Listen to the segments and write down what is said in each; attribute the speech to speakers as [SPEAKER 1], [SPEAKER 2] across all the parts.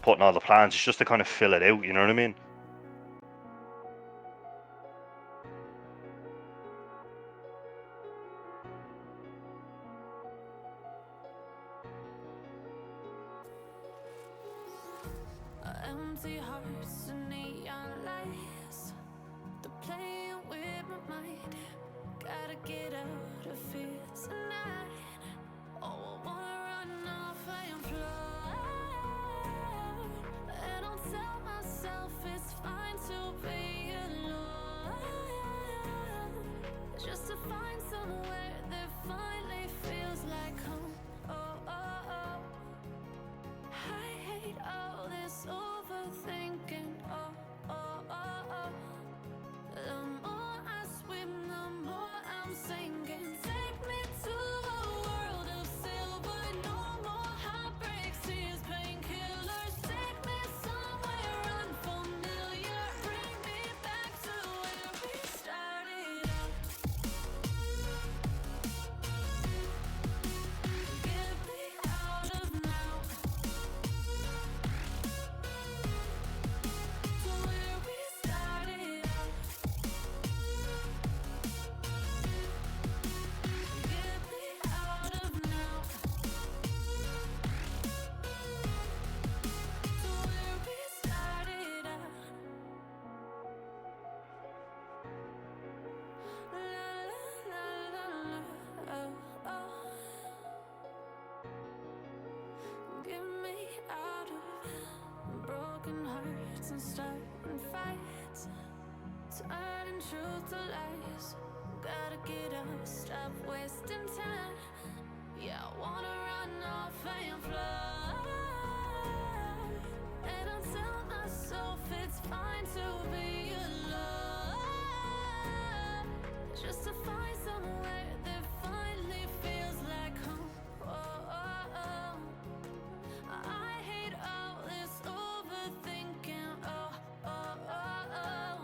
[SPEAKER 1] putting all the plans. It's just to kind of fill it out, you know what I mean?
[SPEAKER 2] Empty hearts and neon lights, they're playing with my mind. Gotta get out of here tonight. Oh, I wanna run off and fly. And I'll tell myself it's fine to be alone, just to find somewhere that finally feels like home. Oh, oh, oh. I hate all this overthinking. Oh, oh, oh, oh. The more I swim, the more I'm sinking. Take me to a world of silver. No more heartbreaks, tears, painkillers. Take me somewhere unfamiliar. Bring me back to where we started out. Get me out of now. To where we started out. Get me out of now. To where we started out. La la la la, oh oh. Get me out of broken hearts and starting fights, turning truth to lies. Gotta get up, stop wasting time. Yeah, I wanna run off and fly. And I'll tell myself it's fine to be alone, just to find somewhere that finally feels like home. Oh, oh, oh. I hate all this overthinking. Oh, oh, oh, oh.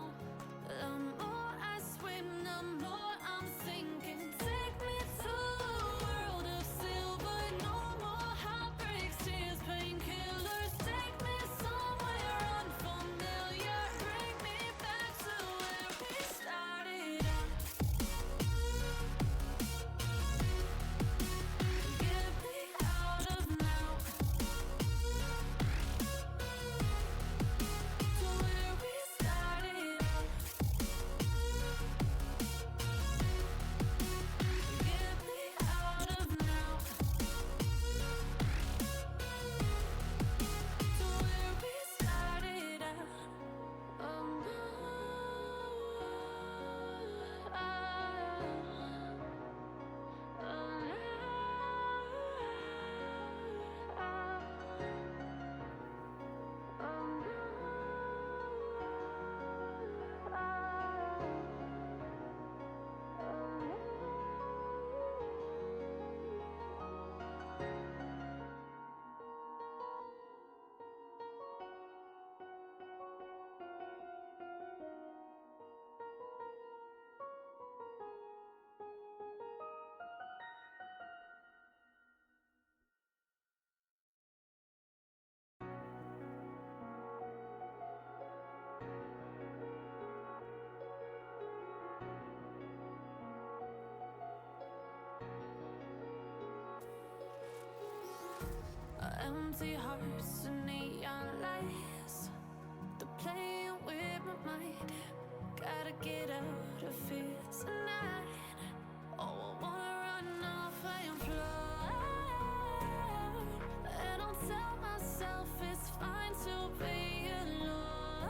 [SPEAKER 2] The more I swim, the more I'm sinking. Take me to a world of silver. No more heartbreaks, tears, painkillers. Take me somewhere unfamiliar. Bring me back to where we started out. Get me out of now. To where we started out. Get me out of now. To where we started out. Oh no. Empty hearts and neon lights, they're playing with my mind. Gotta get out of here tonight. Oh, I wanna run off and fly. And I'll tell myself it's fine to be alone,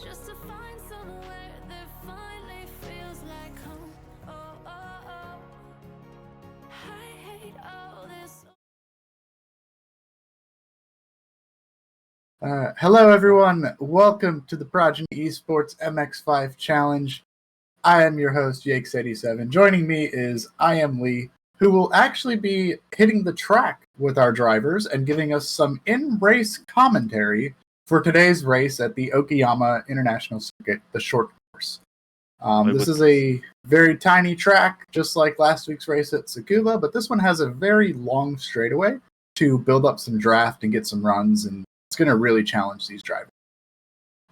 [SPEAKER 2] just to find somewhere that finally feels like home. Oh, oh, oh. I hate all this.
[SPEAKER 3] Hello, everyone. Welcome to the Progeny Esports MX-5 Challenge. I am your host, Yakes87. Joining me is I Am Lee, who will actually be hitting the track with our drivers and giving us some in-race commentary for today's race at the Okayama International Circuit, the short course. This is a very tiny track, just like last week's race at Tsukuba, but this one has a very long straightaway. to build up some draft and get some runs, and it's going to really challenge these drivers.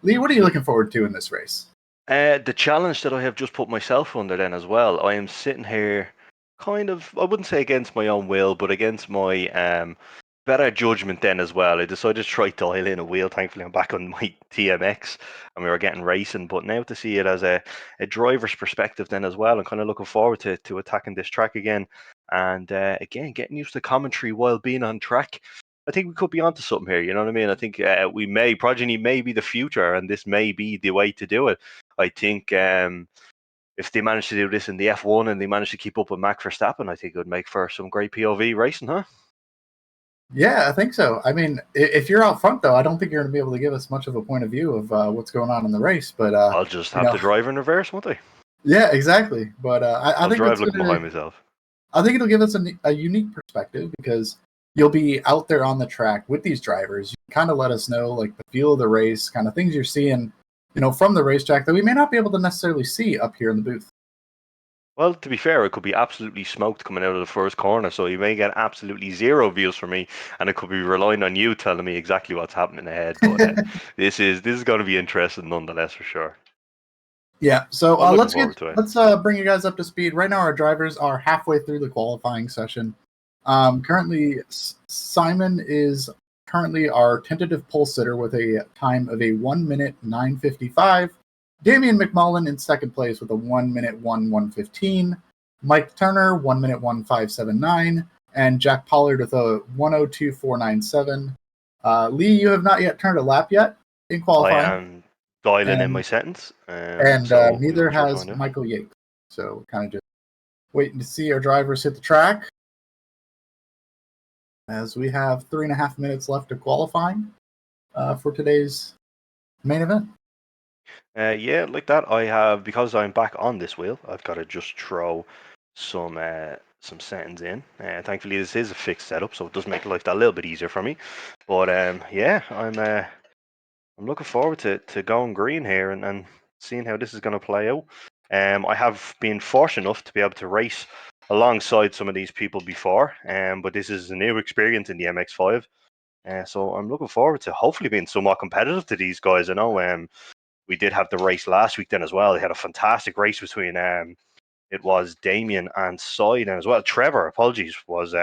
[SPEAKER 3] Lee, what are you looking forward to in this race?
[SPEAKER 1] The challenge that I have just put myself under then as well. I am sitting here kind of, I wouldn't say against my own will, but against my better judgment then as well. I decided to try dial in a wheel. Thankfully, I'm back on my TMX and we were getting racing. But now to see it as a driver's perspective then as well, I'm kind of looking forward to attacking this track again. And again, getting used to commentary while being on track. I think we could be onto something here. You know what I mean? I think Progeny may be the future, and this may be the way to do it. I think if they manage to do this in the F1 and they manage to keep up with Max Verstappen, I think it would make for some great POV racing, huh?
[SPEAKER 3] Yeah, I think so. I mean, if you're out front, though, I don't think you're going to be able to give us much of a point of view of what's going on in the race. But
[SPEAKER 1] I'll just have the driver in reverse, won't I?
[SPEAKER 3] yeah, exactly. But I
[SPEAKER 1] I'll
[SPEAKER 3] think
[SPEAKER 1] drive
[SPEAKER 3] it's
[SPEAKER 1] looking
[SPEAKER 3] gonna,
[SPEAKER 1] behind myself.
[SPEAKER 3] I think it'll give us a unique perspective because you'll be out there on the track with these drivers. You can kind of let us know like the feel of the race, kind of things you're seeing, from the racetrack that we may not be able to necessarily see up here in the booth.
[SPEAKER 1] Well, to be fair, it could be absolutely smoked coming out of the first corner, so you may get absolutely zero views from me, and it could be relying on you telling me exactly what's happening ahead. But this is going to be interesting nonetheless for sure.
[SPEAKER 3] Yeah, so
[SPEAKER 1] I'm looking forward to it.
[SPEAKER 3] let's bring you guys up to speed. Right now, our drivers are halfway through the qualifying session. Currently, Simon is currently our tentative pole sitter with a time of a 1 minute 9:55. Damian McMullen in second place with a 1 minute 1:15. Mike Turner 1 minute 1:579, and Jack Pollard with a 1:02.497. Lee, you have not yet turned a lap yet in
[SPEAKER 1] I
[SPEAKER 3] qualifying.
[SPEAKER 1] am dialing in my
[SPEAKER 3] And
[SPEAKER 1] sentence,
[SPEAKER 3] and neither
[SPEAKER 1] we'll
[SPEAKER 3] has
[SPEAKER 1] find out.
[SPEAKER 3] Michael Yates. So kind of just waiting to see our drivers hit the track as we have 3.5 minutes left of qualifying for today's main event.
[SPEAKER 1] Yeah, like that. I have, because I'm back on this wheel, I've got to just throw some settings in. Thankfully, this is a fixed setup, so it does make life that little bit easier for me. But yeah, I'm looking forward to going green here and seeing how this is going to play out. I have been fortunate enough to be able to race alongside some of these people before, but this is a new experience in the MX-5. So I'm looking forward to hopefully being somewhat competitive to these guys. I know we did have the race last week then as well. They had a fantastic race between it was Damien and Side, and as well Trevor, apologies, was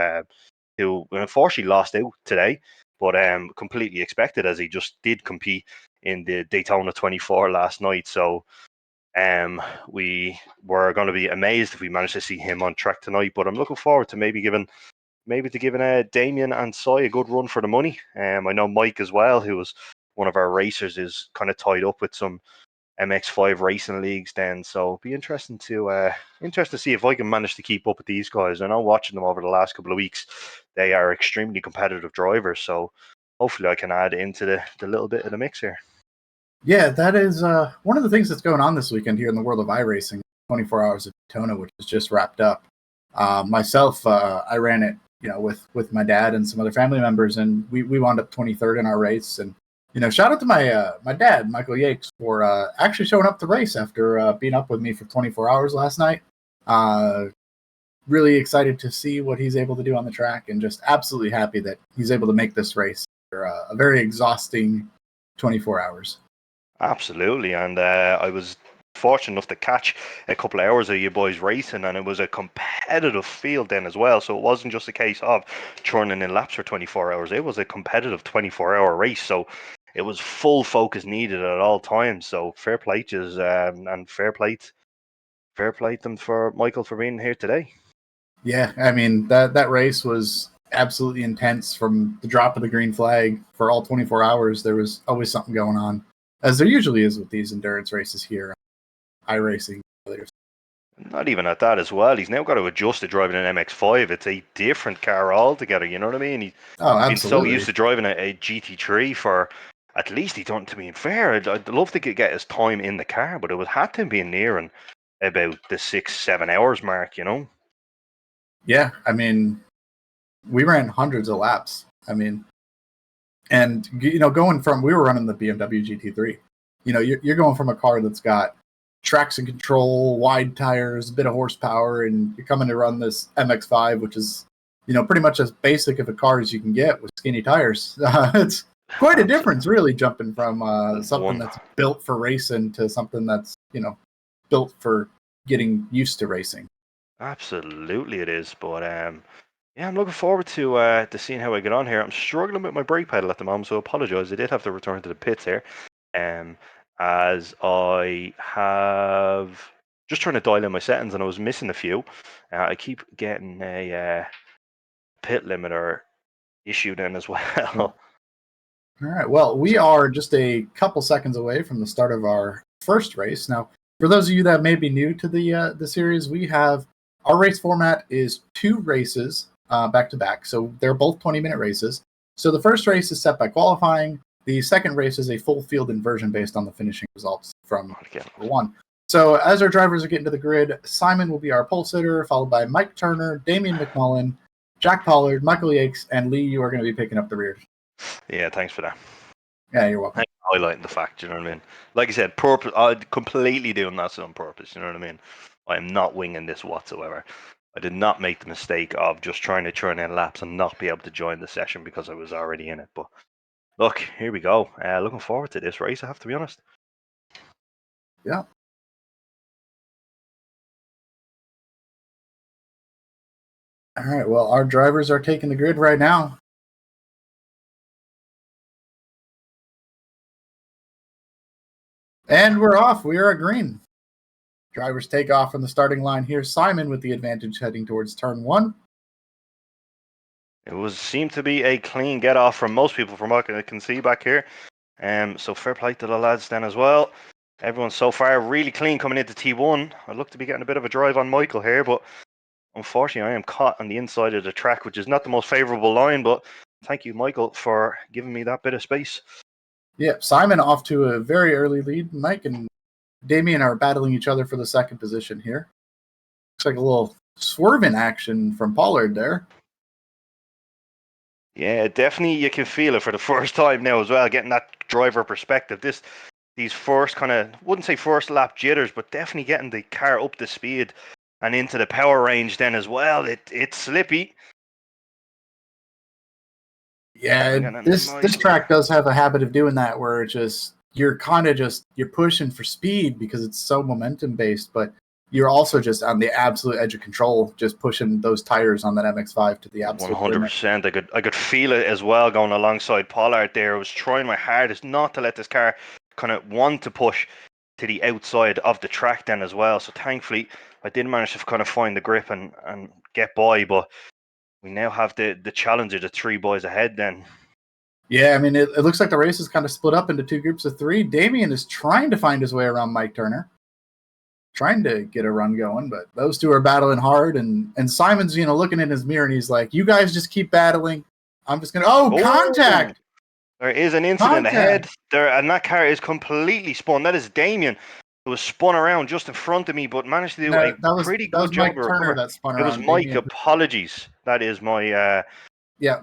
[SPEAKER 1] who unfortunately lost out today, but completely expected as he just did compete in the Daytona 24 last night. So we were going to be amazed if we managed to see him on track tonight. But I'm looking forward to maybe giving Damien and Soy a good run for the money. I know Mike as well, who was one of our racers, is kind of tied up with some MX-5 racing leagues then, so it'll be interesting to see if I can manage to keep up with these guys. I know watching them over the last couple of weeks, they are extremely competitive drivers, so hopefully I can add into the little bit of the mix here.
[SPEAKER 3] Yeah, that is one of the things that's going on this weekend here in the world of iRacing. 24 Hours of Daytona, which is just wrapped up. Myself, I ran it, with my dad and some other family members, and we wound up 23rd in our race. And shout out to my dad, Michael Yates, for actually showing up to race after being up with me for 24 hours last night. Really excited to see what he's able to do on the track, and just absolutely happy that he's able to make this race for a very exhausting 24 hours.
[SPEAKER 1] Absolutely, and I was fortunate enough to catch a couple of hours of you boys racing, and it was a competitive field then as well. So it wasn't just a case of churning in laps for 24 hours. It was a competitive 24-hour race. So it was full focus needed at all times. So fair play to us, and fair play them for Michael for being here today.
[SPEAKER 3] Yeah, I mean that race was absolutely intense from the drop of the green flag for all 24 hours. There was always something going on, as there usually is with these endurance races here, iRacing.
[SPEAKER 1] Not even at that as well. He's now got to adjust to driving an MX-5. It's a different car altogether. You know what I mean? He's been so used to driving a GT3 for, at least he don't. To be fair, I'd love to get his time in the car, but it was had to be nearing about the 6-7 hours mark.
[SPEAKER 3] Yeah, I mean, we ran hundreds of laps. I mean, and going from, we were running the BMW GT3. You're going from a car that's got traction control, wide tires, a bit of horsepower, and you're coming to run this MX-5, which is pretty much as basic of a car as you can get with skinny tires. It's quite a difference, really, jumping from something that's built for racing to something that's, built for getting used to racing.
[SPEAKER 1] Absolutely, it is. But yeah, I'm looking forward to seeing how I get on here. I'm struggling with my brake pedal at the moment, so I apologise. I did have to return to the pits here, as I have just trying to dial in my settings, and I was missing a few. I keep getting a pit limiter issue then as well.
[SPEAKER 3] All right. Well, we are just a couple seconds away from the start of our first race. Now, for those of you that may be new to the series, we have our race format is 2 races back to back. So they're both 20-minute races. So the first race is set by qualifying. The second race is a full field inversion based on the finishing results from one. So as our drivers are getting to the grid, Simon will be our pole sitter, followed by Mike Turner, Damian McMullen, Jack Pollard, Michael Yakes, and Lee. You are going to be picking up the rear.
[SPEAKER 1] Yeah, thanks for that.
[SPEAKER 3] Yeah, you're welcome.
[SPEAKER 1] Thanks for highlighting the fact, you know what I mean? Like I said, purpose. I'm completely doing that on purpose, you know what I mean? I am not winging this whatsoever. I did not make the mistake of just trying to churn in laps and not be able to join the session because I was already in it. But look, here we go. Looking forward to this race, I have to be honest.
[SPEAKER 3] Yeah. All right, well, our drivers are taking the grid right now. And we're off. We are at green. Drivers take off from the starting line here. Simon with the advantage heading towards turn 1.
[SPEAKER 1] It seemed to be a clean get off from most people from what I can see back here. So fair play to the lads then as well. Everyone so far really clean coming into T1. I look to be getting a bit of a drive on Michael here, but unfortunately I am caught on the inside of the track, which is not the most favourable line, but thank you, Michael, for giving me that bit of space.
[SPEAKER 3] Yeah, Simon off to a very early lead. Mike and Damian are battling each other for the second position here. Looks like a little swerving action from Pollard there.
[SPEAKER 1] Yeah, definitely you can feel it for the first time now as well, getting that driver perspective. These first kind of, wouldn't say first lap jitters, but definitely getting the car up to speed and into the power range then as well. It's slippy.
[SPEAKER 3] Yeah, this track does have a habit of doing that, where you're pushing for speed because it's so momentum based, but you're also just on the absolute edge of control, just pushing those tires on that MX-5 to the absolute
[SPEAKER 1] 100%. I could feel it as well going alongside Pollard there. I was trying my hardest not to let this car kind of want to push to the outside of the track then as well. So thankfully I did manage to kind of find the grip and get by, but we now have the challenger, the 3 boys ahead then.
[SPEAKER 3] Yeah, I mean, it looks like the race is kind of split up into 2 groups of 3. Damian is trying to find his way around Mike Turner, trying to get a run going, but those 2 are battling hard, and Simon's, looking in his mirror, and he's like, you guys just keep battling. I'm just going to... contact!
[SPEAKER 1] There is an incident ahead there, and that car is completely spun. That is Damian, who was spun around just in front of me, but managed to do pretty good job.
[SPEAKER 3] Mike Turner that spun around.
[SPEAKER 1] It was Mike. Damian. Apologies. That is my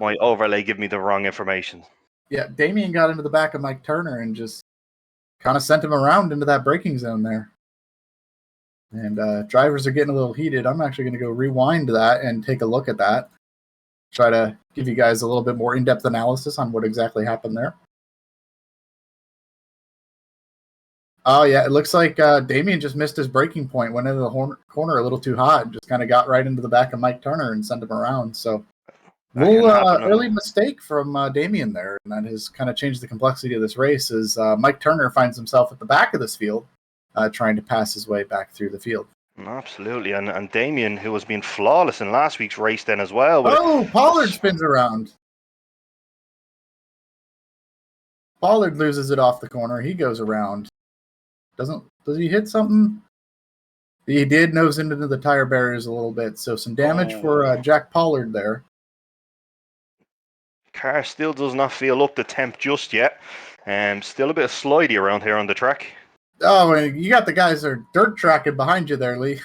[SPEAKER 1] my overlay. Give me the wrong information.
[SPEAKER 3] Yeah, Damian got into the back of Mike Turner and just kind of sent him around into that braking zone there. And drivers are getting a little heated. I'm actually going to go rewind that and take a look at that. Try to give you guys a little bit more in-depth analysis on what exactly happened there. Oh, yeah, it looks like Damian just missed his braking point, went into the corner a little too hot, and just kind of got right into the back of Mike Turner and sent him around. So, early mistake from Damian there, and that has kind of changed the complexity of this race, as Mike Turner finds himself at the back of this field, trying to pass his way back through the field.
[SPEAKER 1] Absolutely, and Damian, who was being flawless in last week's race then as well.
[SPEAKER 3] Pollard spins around. Pollard loses it off the corner. He goes around. Does he hit something? He did nose into the tire barriers a little bit, so some damage for Jack Pollard there.
[SPEAKER 1] Car still does not feel up to temp just yet. Still a bit of slidey around here on the track.
[SPEAKER 3] Oh, you got the guys that are dirt tracking behind you there, Lee.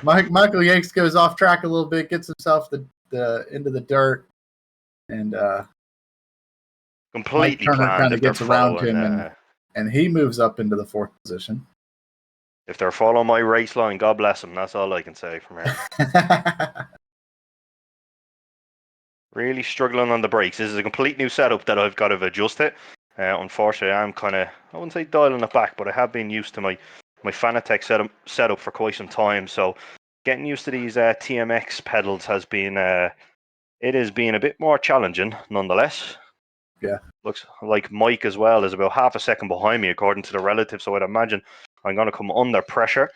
[SPEAKER 3] Michael Yakes goes off track a little bit, gets himself into the dirt, and
[SPEAKER 1] completely
[SPEAKER 3] Mike Turner kind of gets around him, and he moves up into the 4th position.
[SPEAKER 1] If they're following my race line, God bless them. That's all I can say from here. Really struggling on the brakes. This is a complete new setup that I've got to adjust it. Unfortunately, I'm kind of, I wouldn't say dialing it back, but I have been used to my Fanatec setup for quite some time. So getting used to these TMX pedals has been, it has been a bit more challenging nonetheless.
[SPEAKER 3] Yeah.
[SPEAKER 1] Looks like Mike as well is about half a second behind me according to the relative. So I'd imagine I'm going to come under pressure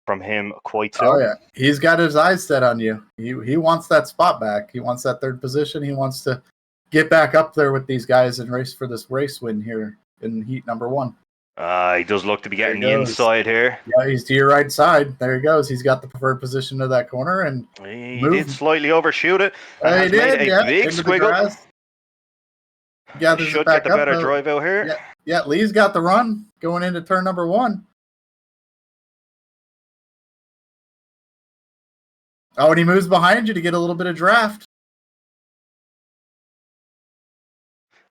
[SPEAKER 1] from him quite soon.
[SPEAKER 3] Oh yeah, he's got his eyes set on you. He wants that spot back. He wants that third position. He wants to get back up there with these guys and race for this race win here in heat number 1.
[SPEAKER 1] He does look to be getting
[SPEAKER 3] There
[SPEAKER 1] the
[SPEAKER 3] he goes.
[SPEAKER 1] inside here.
[SPEAKER 3] Yeah, he's to your right side. There he goes. He's got the preferred position of that corner, and
[SPEAKER 1] He did slightly overshoot it and
[SPEAKER 3] he
[SPEAKER 1] has
[SPEAKER 3] did,
[SPEAKER 1] made a big
[SPEAKER 3] into the
[SPEAKER 1] squiggle.
[SPEAKER 3] grass. Gathers
[SPEAKER 1] Should
[SPEAKER 3] it back
[SPEAKER 1] get the
[SPEAKER 3] up,
[SPEAKER 1] better
[SPEAKER 3] though.
[SPEAKER 1] drive out here.
[SPEAKER 3] Yeah, Lee's got the run going into turn number 1. Oh, and he moves behind you to get a little bit of draft.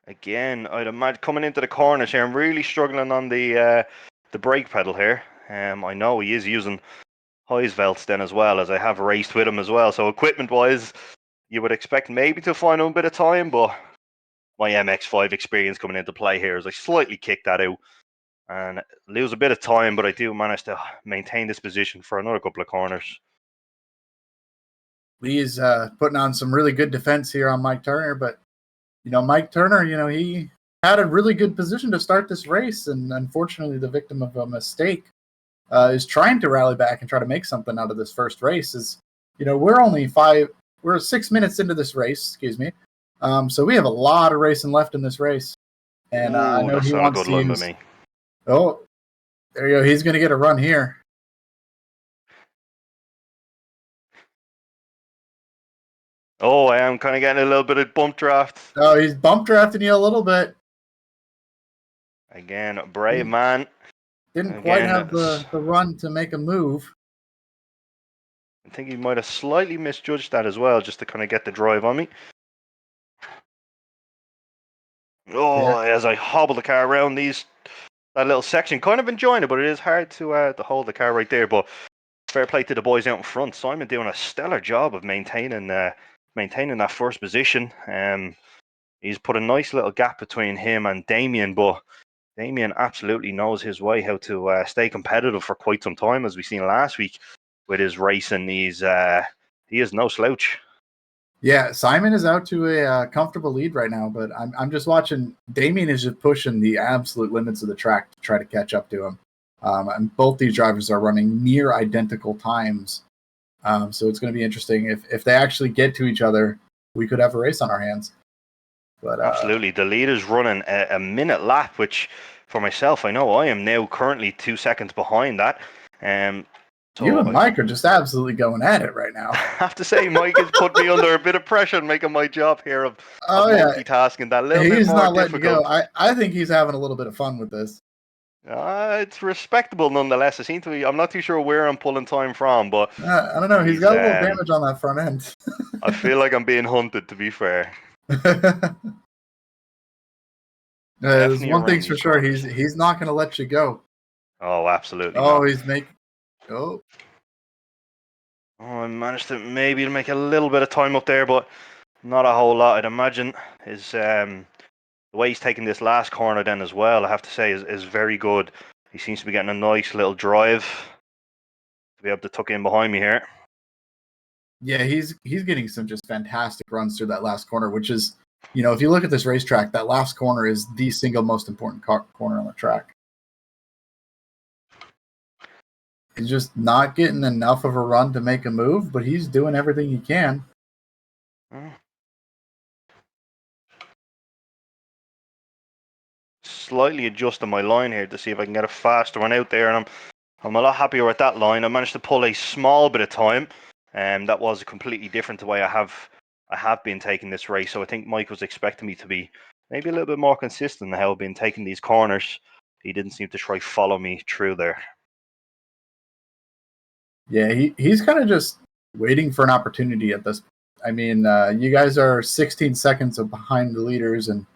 [SPEAKER 1] Again, I'd imagine coming into the corners here, I'm really struggling on the brake pedal here. I know he is using Heisvelts then as well, as I have raced with him as well. So equipment-wise, you would expect maybe to find him a bit of time, but my MX-5 experience coming into play here as I slightly kick that out and lose a bit of time, but I do manage to maintain this position for another couple of corners.
[SPEAKER 3] Lee's putting on some really good defense here on Mike Turner, but Mike Turner, he had a really good position to start this race, and unfortunately the victim of a mistake is trying to rally back and try to make something out of this first race. We're 6 minutes into this race, so we have a lot of racing left in this race, and I know he wants to use. Me. Oh, there you go. He's going to get a run here.
[SPEAKER 1] Oh, I am kind of getting a little bit of bump draft.
[SPEAKER 3] Oh, he's bump drafting you a little bit.
[SPEAKER 1] Again, brave man.
[SPEAKER 3] Didn't quite have the run to make a move.
[SPEAKER 1] I think he might have slightly misjudged that as well, just to kind of get the drive on me. Oh, yeah. As I hobble the car around that little section, kind of enjoying it, but it is hard to hold the car right there. But fair play to the boys out in front. Simon doing a stellar job of maintaining that first position. He's put a nice little gap between him and Damien, but Damien absolutely knows his way how to stay competitive for quite some time, as we seen last week with his racing. He is no slouch. Yeah,
[SPEAKER 3] Simon is out to a comfortable lead right now, but I'm just watching. Damien is just pushing the absolute limits of the track to try to catch up to him. And both these drivers are running near identical times. So it's going to be interesting. If they actually get to each other, we could have a race on our hands. But
[SPEAKER 1] absolutely. The lead is running a minute lap, which for myself, I know I am now currently 2 seconds behind that.
[SPEAKER 3] So you and Mike are just absolutely going at it right now.
[SPEAKER 1] I have to say, Mike has put me under a bit of pressure and making my job here of multitasking that little bit more difficult. He's not letting you go.
[SPEAKER 3] I think he's having a little bit of fun with this.
[SPEAKER 1] It's respectable nonetheless. I'm not too sure where I'm pulling time from, but
[SPEAKER 3] I don't know. He's got a little damage on that front end.
[SPEAKER 1] I feel like I'm being hunted, to be fair.
[SPEAKER 3] There's one thing's for sure. He's not going to let you go.
[SPEAKER 1] Oh, absolutely.
[SPEAKER 3] Oh, not. He's making. Oh,
[SPEAKER 1] I managed to maybe make a little bit of time up there, but not a whole lot. I'd imagine his the way he's taking this last corner then as well, I have to say, is very good. He seems to be getting a nice little drive to be able to tuck in behind me here.
[SPEAKER 3] Yeah, he's getting some just fantastic runs through that last corner, which is, if you look at this racetrack, that last corner is the single most important corner on the track. He's just not getting enough of a run to make a move, but he's doing everything he can.
[SPEAKER 1] Slightly adjusting my line here to see if I can get a faster one out there, and I'm a lot happier with that line. I managed to pull a small bit of time, and that was completely different to the way I have been taking this race. So I think Mike was expecting me to be maybe a little bit more consistent in how I've been taking these corners. He didn't seem to try follow me through there.
[SPEAKER 3] Yeah, he's kind of just waiting for an opportunity at this. I mean, you guys are 16 seconds behind the leaders, and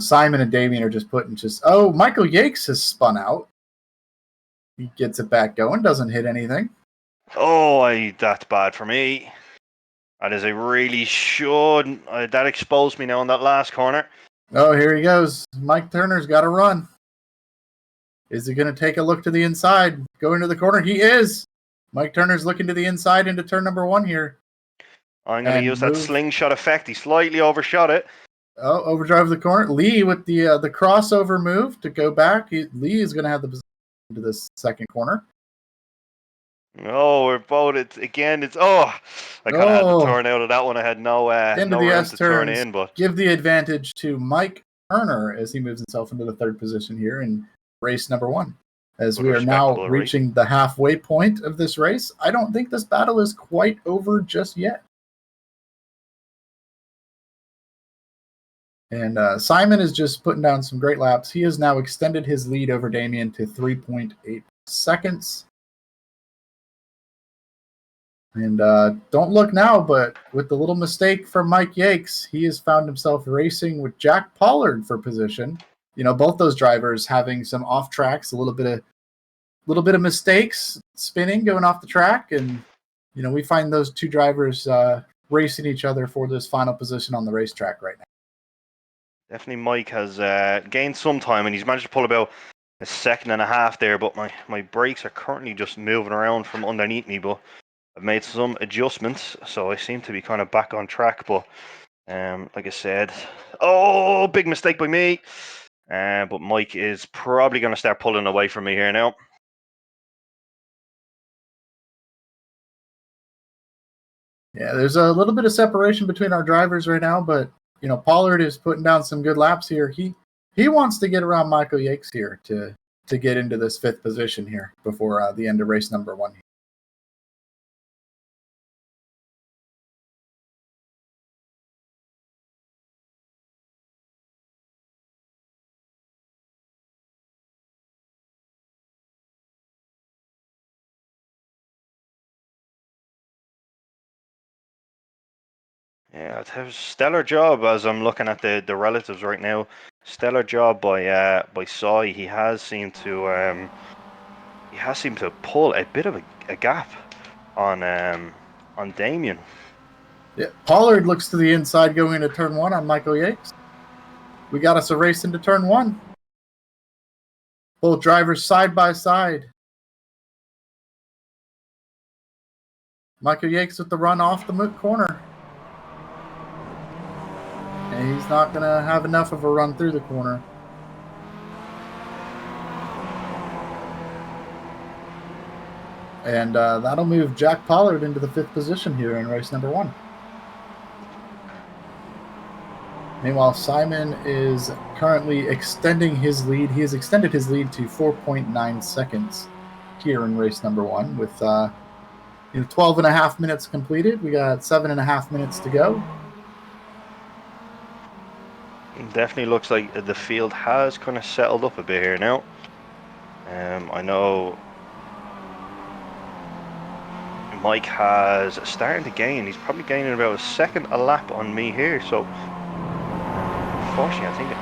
[SPEAKER 3] Simon and Damien are just putting Oh, Michael Yakes has spun out. He gets it back going, doesn't hit anything.
[SPEAKER 1] Oh, that's bad for me. That is a really should. That exposed me now in that last corner.
[SPEAKER 3] Oh, here he goes. Mike Turner's got to run. Is he going to take a look to the inside? Go into the corner? He is. Mike Turner's looking to the inside into turn number 1 here.
[SPEAKER 1] I'm going to use that slingshot effect. He slightly overshot it.
[SPEAKER 3] Oh, overdrive the corner. Lee with the crossover move to go back. Lee is going to have the position into this second corner.
[SPEAKER 1] Oh, we're both. It's again. It's I kind of had to turn out of that one. I had no
[SPEAKER 3] into
[SPEAKER 1] no
[SPEAKER 3] the
[SPEAKER 1] room
[SPEAKER 3] S
[SPEAKER 1] to
[SPEAKER 3] turns,
[SPEAKER 1] turn in, but
[SPEAKER 3] give the advantage to Mike Turner as he moves himself into the 3rd position here in race number 1. As we are now reaching the halfway point of this race, I don't think this battle is quite over just yet. And Simon is just putting down some great laps. He has now extended his lead over Damien to 3.8 seconds. And don't look now, but with the little mistake from Mike Yakes, he has found himself racing with Jack Pollard for position. You know, both those drivers having some off tracks, a little bit of mistakes, spinning, going off the track, and you know we find those two drivers racing each other for this final position on the racetrack right now.
[SPEAKER 1] Definitely, Mike has gained some time, and he's managed to pull about a second and a half there. But my brakes are currently just moving around from underneath me, but I've made some adjustments, so I seem to be kind of back on track. But like I said, big mistake by me. But Mike is probably going to start pulling away from me here now.
[SPEAKER 3] Yeah, there's a little bit of separation between our drivers right now, but you know Pollard is putting down some good laps here. He wants to get around Michael Yakes here to get into this 5th position here before the end of race number 1.
[SPEAKER 1] Yeah, it's a stellar job as I'm looking at the relatives right now. Stellar job by Sai. He has seemed to pull a bit of a gap on Damien.
[SPEAKER 3] Yeah, Pollard looks to the inside going into turn 1 on Michael Yakes. We got us a race into turn 1. Both drivers side by side. Michael Yakes with the run off the corner. And he's not going to have enough of a run through the corner. And that'll move Jack Pollard into the 5th position here in race number 1. Meanwhile, Simon is currently extending his lead. He has extended his lead to 4.9 seconds here in race number 1 with 12 and a half minutes completed. We got 7.5 minutes to go.
[SPEAKER 1] It definitely looks like the field has kind of settled up a bit here now. I know Mike has starting to gain. He's probably gaining about a second a lap on me here. So unfortunately, I think it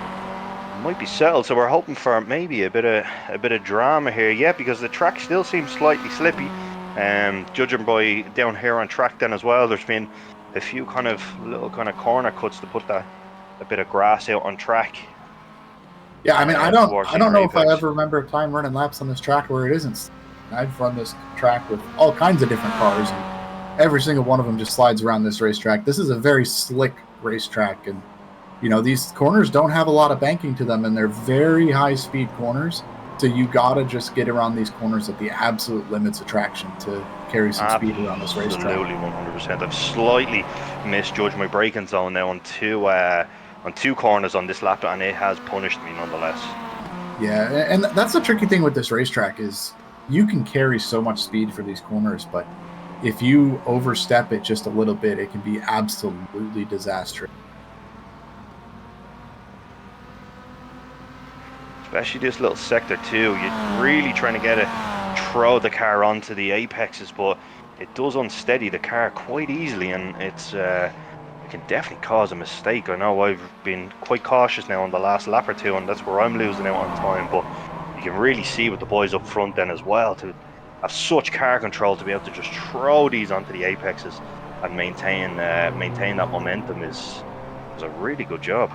[SPEAKER 1] might be settled. So we're hoping for maybe a bit of drama here. Yeah, because the track still seems slightly slippy. Judging by down here on track then as well, there's been a few little corner cuts to put a bit of grass out on track.
[SPEAKER 3] Yeah, I mean, I don't know if I ever remember a time running laps on this track where it isn't. I've run this track with all kinds of different cars, and every single one of them just slides around this racetrack. This is a very slick racetrack, and you know these corners don't have a lot of banking to them, and they're very high-speed corners. So you gotta just get around these corners at the absolute limits of traction to carry some speed around this racetrack.
[SPEAKER 1] Absolutely, 100%. I've slightly misjudged my braking zone now on two corners on this lap, and it has punished me nonetheless.
[SPEAKER 3] Yeah, and that's the tricky thing with this racetrack is you can carry so much speed for these corners, but if you overstep it just a little bit, it can be absolutely disastrous.
[SPEAKER 1] Especially this little sector too. You're really trying to throw the car onto the apexes, but it does unsteady the car quite easily, and it can definitely cause a mistake. I know I've been quite cautious now on the last lap or two, and that's where I'm losing out on time, but you can really see with the boys up front then as well to have such car control to be able to just throw these onto the apexes. and maintain that momentum is a really good job.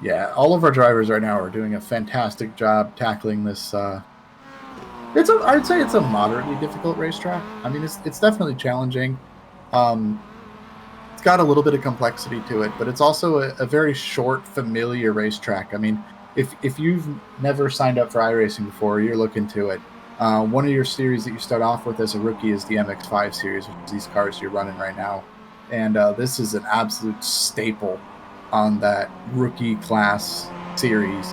[SPEAKER 3] Yeah, all of our drivers right now are doing a fantastic job tackling this. I'd say it's a moderately difficult racetrack. I mean, it's definitely challenging. Um, it's got a little bit of complexity to it, but it's also a very short, familiar racetrack. I mean, if you've never signed up for iRacing before, you're looking to it. One of your series that you start off with as a rookie is the MX-5 series, which is these cars you're running right now, and this is an absolute staple on that rookie class series.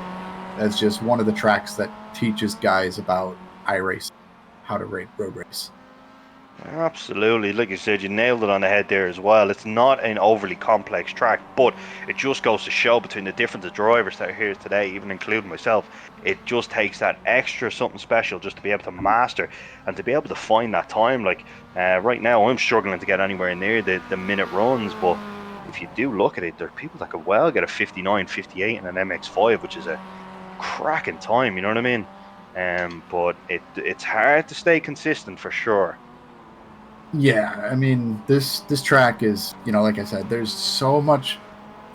[SPEAKER 3] That's just one of the tracks that teaches guys about iRacing, how to rate road race.
[SPEAKER 1] Absolutely, like you said, you nailed it on the head there as well. It's not an overly complex track, but it just goes to show between the difference of drivers that are here today, even including myself, it just takes that extra something special just to be able to master and to be able to find that time. Like right now, I'm struggling to get anywhere near the minute runs, but if you do look at it, there are people that could well get a 59, 58 in an MX-5, which is a cracking time. You know what I mean? But it's hard to stay consistent for sure.
[SPEAKER 3] Yeah, I mean this track is, like I said, there's so much.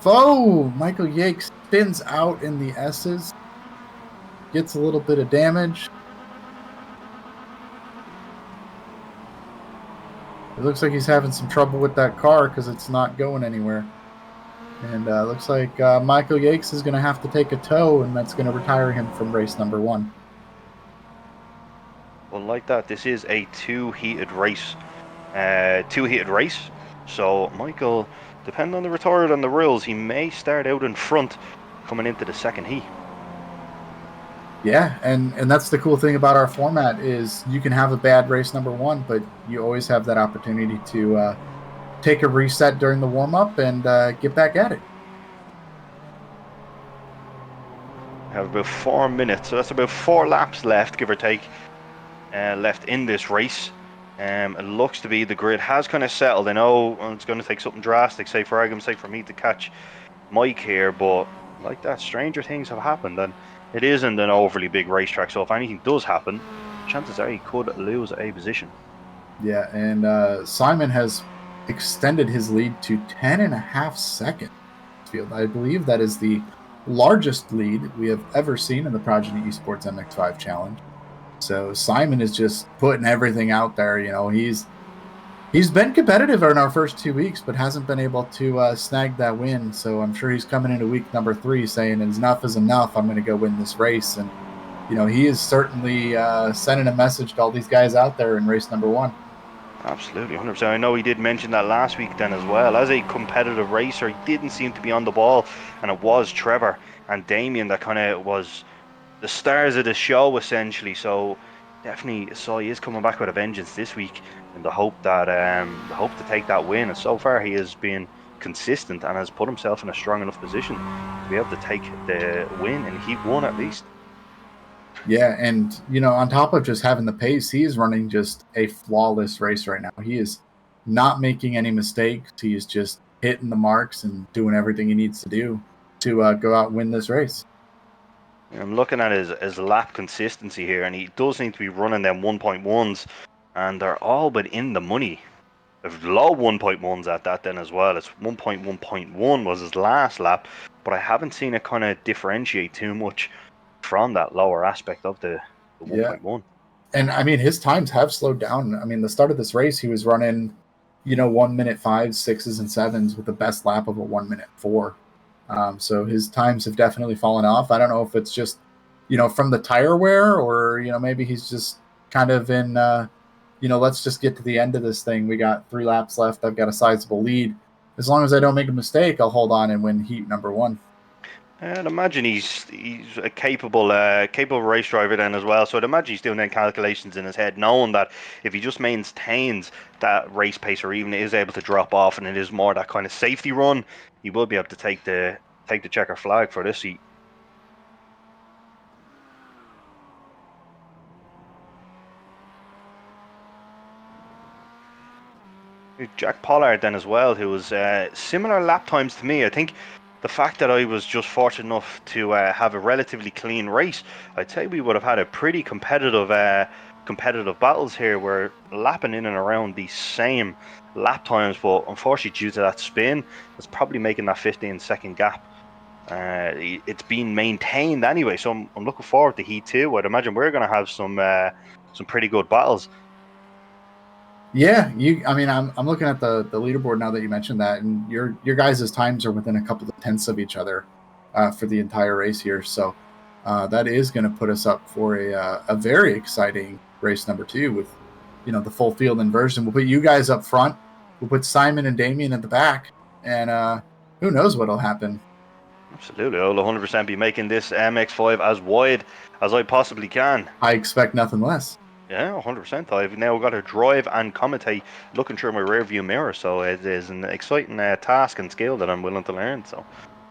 [SPEAKER 3] Oh, Michael Yates spins out in the S's, gets a little bit of damage. It looks like he's having some trouble with that car because it's not going anywhere. And looks like Michael Yates is going to have to take a tow, and that's going to retire him from race number 1.
[SPEAKER 1] Well, like that, this is a two-heated race. Two-heated race. So Michael, depending on the retard and the rules, he may start out in front coming into the second heat.
[SPEAKER 3] Yeah, and that's the cool thing about our format is you can have a bad race number 1, but you always have that opportunity to take a reset during the warm-up and get back at it.
[SPEAKER 1] We have about 4 minutes, so that's about 4 laps left, give or take, left in this race. It looks to be the grid has kind of settled. I know it's going to take something drastic, say for argument's sake, for me to catch Mike here, but like that, stranger things have happened, and it isn't an overly big racetrack. So if anything does happen, chances are he could lose a position.
[SPEAKER 3] Yeah, and Simon has extended his lead to 10.5 seconds. Field, I believe that is the largest lead we have ever seen in the Progeny Esports MX-5 Challenge. So Simon is just putting everything out there. He's been competitive in our first 2 weeks, but hasn't been able to snag that win. So I'm sure he's coming into week number 3 saying enough is enough. I'm going to go win this race. And he is certainly sending a message to all these guys out there in race number 1.
[SPEAKER 1] Absolutely, 100%. I know he did mention that last week then as well. As a competitive racer, he didn't seem to be on the ball, and it was Trevor and Damien that kind of was the stars of the show essentially. So definitely, so he is coming back with a vengeance this week in the hope to take that win. And so far, he has been consistent and has put himself in a strong enough position to be able to take the win in Heat 1 at least.
[SPEAKER 3] Yeah, and on top of just having the pace, he is running just a flawless race right now. He is not making any mistakes. He is just hitting the marks and doing everything he needs to do to go out and win this race.
[SPEAKER 1] I'm looking at his lap consistency here, and he does seem to be running them 1.1s, and they're all but in the money. Low 1.1s at that then as well. It's 1.1.1 was his last lap, but I haven't seen it kind of differentiate too much from that lower aspect of the
[SPEAKER 3] Yeah.
[SPEAKER 1] 1.1.
[SPEAKER 3] And I mean, his times have slowed down. I mean, the start of this race, he was running, 1 minute 5, 6s, and 7s with the best lap of a 1 minute 4. So his times have definitely fallen off. I don't know if it's just, from the tire wear or, maybe he's just kind of in, let's just get to the end of this thing. We got 3 laps left. I've got a sizable lead. As long as I don't make a mistake, I'll hold on and win heat number 1.
[SPEAKER 1] And imagine he's a capable race driver then as well. So I'd imagine he's doing them calculations in his head, knowing that if he just maintains that race pace or even is able to drop off and it is more that kind of safety run, he will be able to take the checker flag for this heat. Jack Pollard then as well, who was similar lap times to me. I think the fact that I was just fortunate enough to have a relatively clean race, I'd say we would have had a pretty competitive competitive battles here. We're lapping in and around the same lap times, but unfortunately, due to that spin, it's probably making that 15-second gap. It's been maintained anyway, so I'm looking forward to Heat 2. I'd imagine we're going to have some pretty good battles.
[SPEAKER 3] Yeah, I mean, I'm looking at the leaderboard now that you mentioned that, and your guys' times are within a couple of tenths of each other for the entire race here. So that is going to put us up for a very exciting race number 2 with, the full field inversion. We'll put you guys up front. We'll put Simon and Damien at the back, and who knows what'll happen.
[SPEAKER 1] Absolutely, I'll 100% be making this MX-5 as wide as I possibly can.
[SPEAKER 3] I expect nothing less.
[SPEAKER 1] Yeah, 100%. I've now got to drive and commentate looking through my rearview mirror, so it is an exciting task and skill that I'm willing to learn. So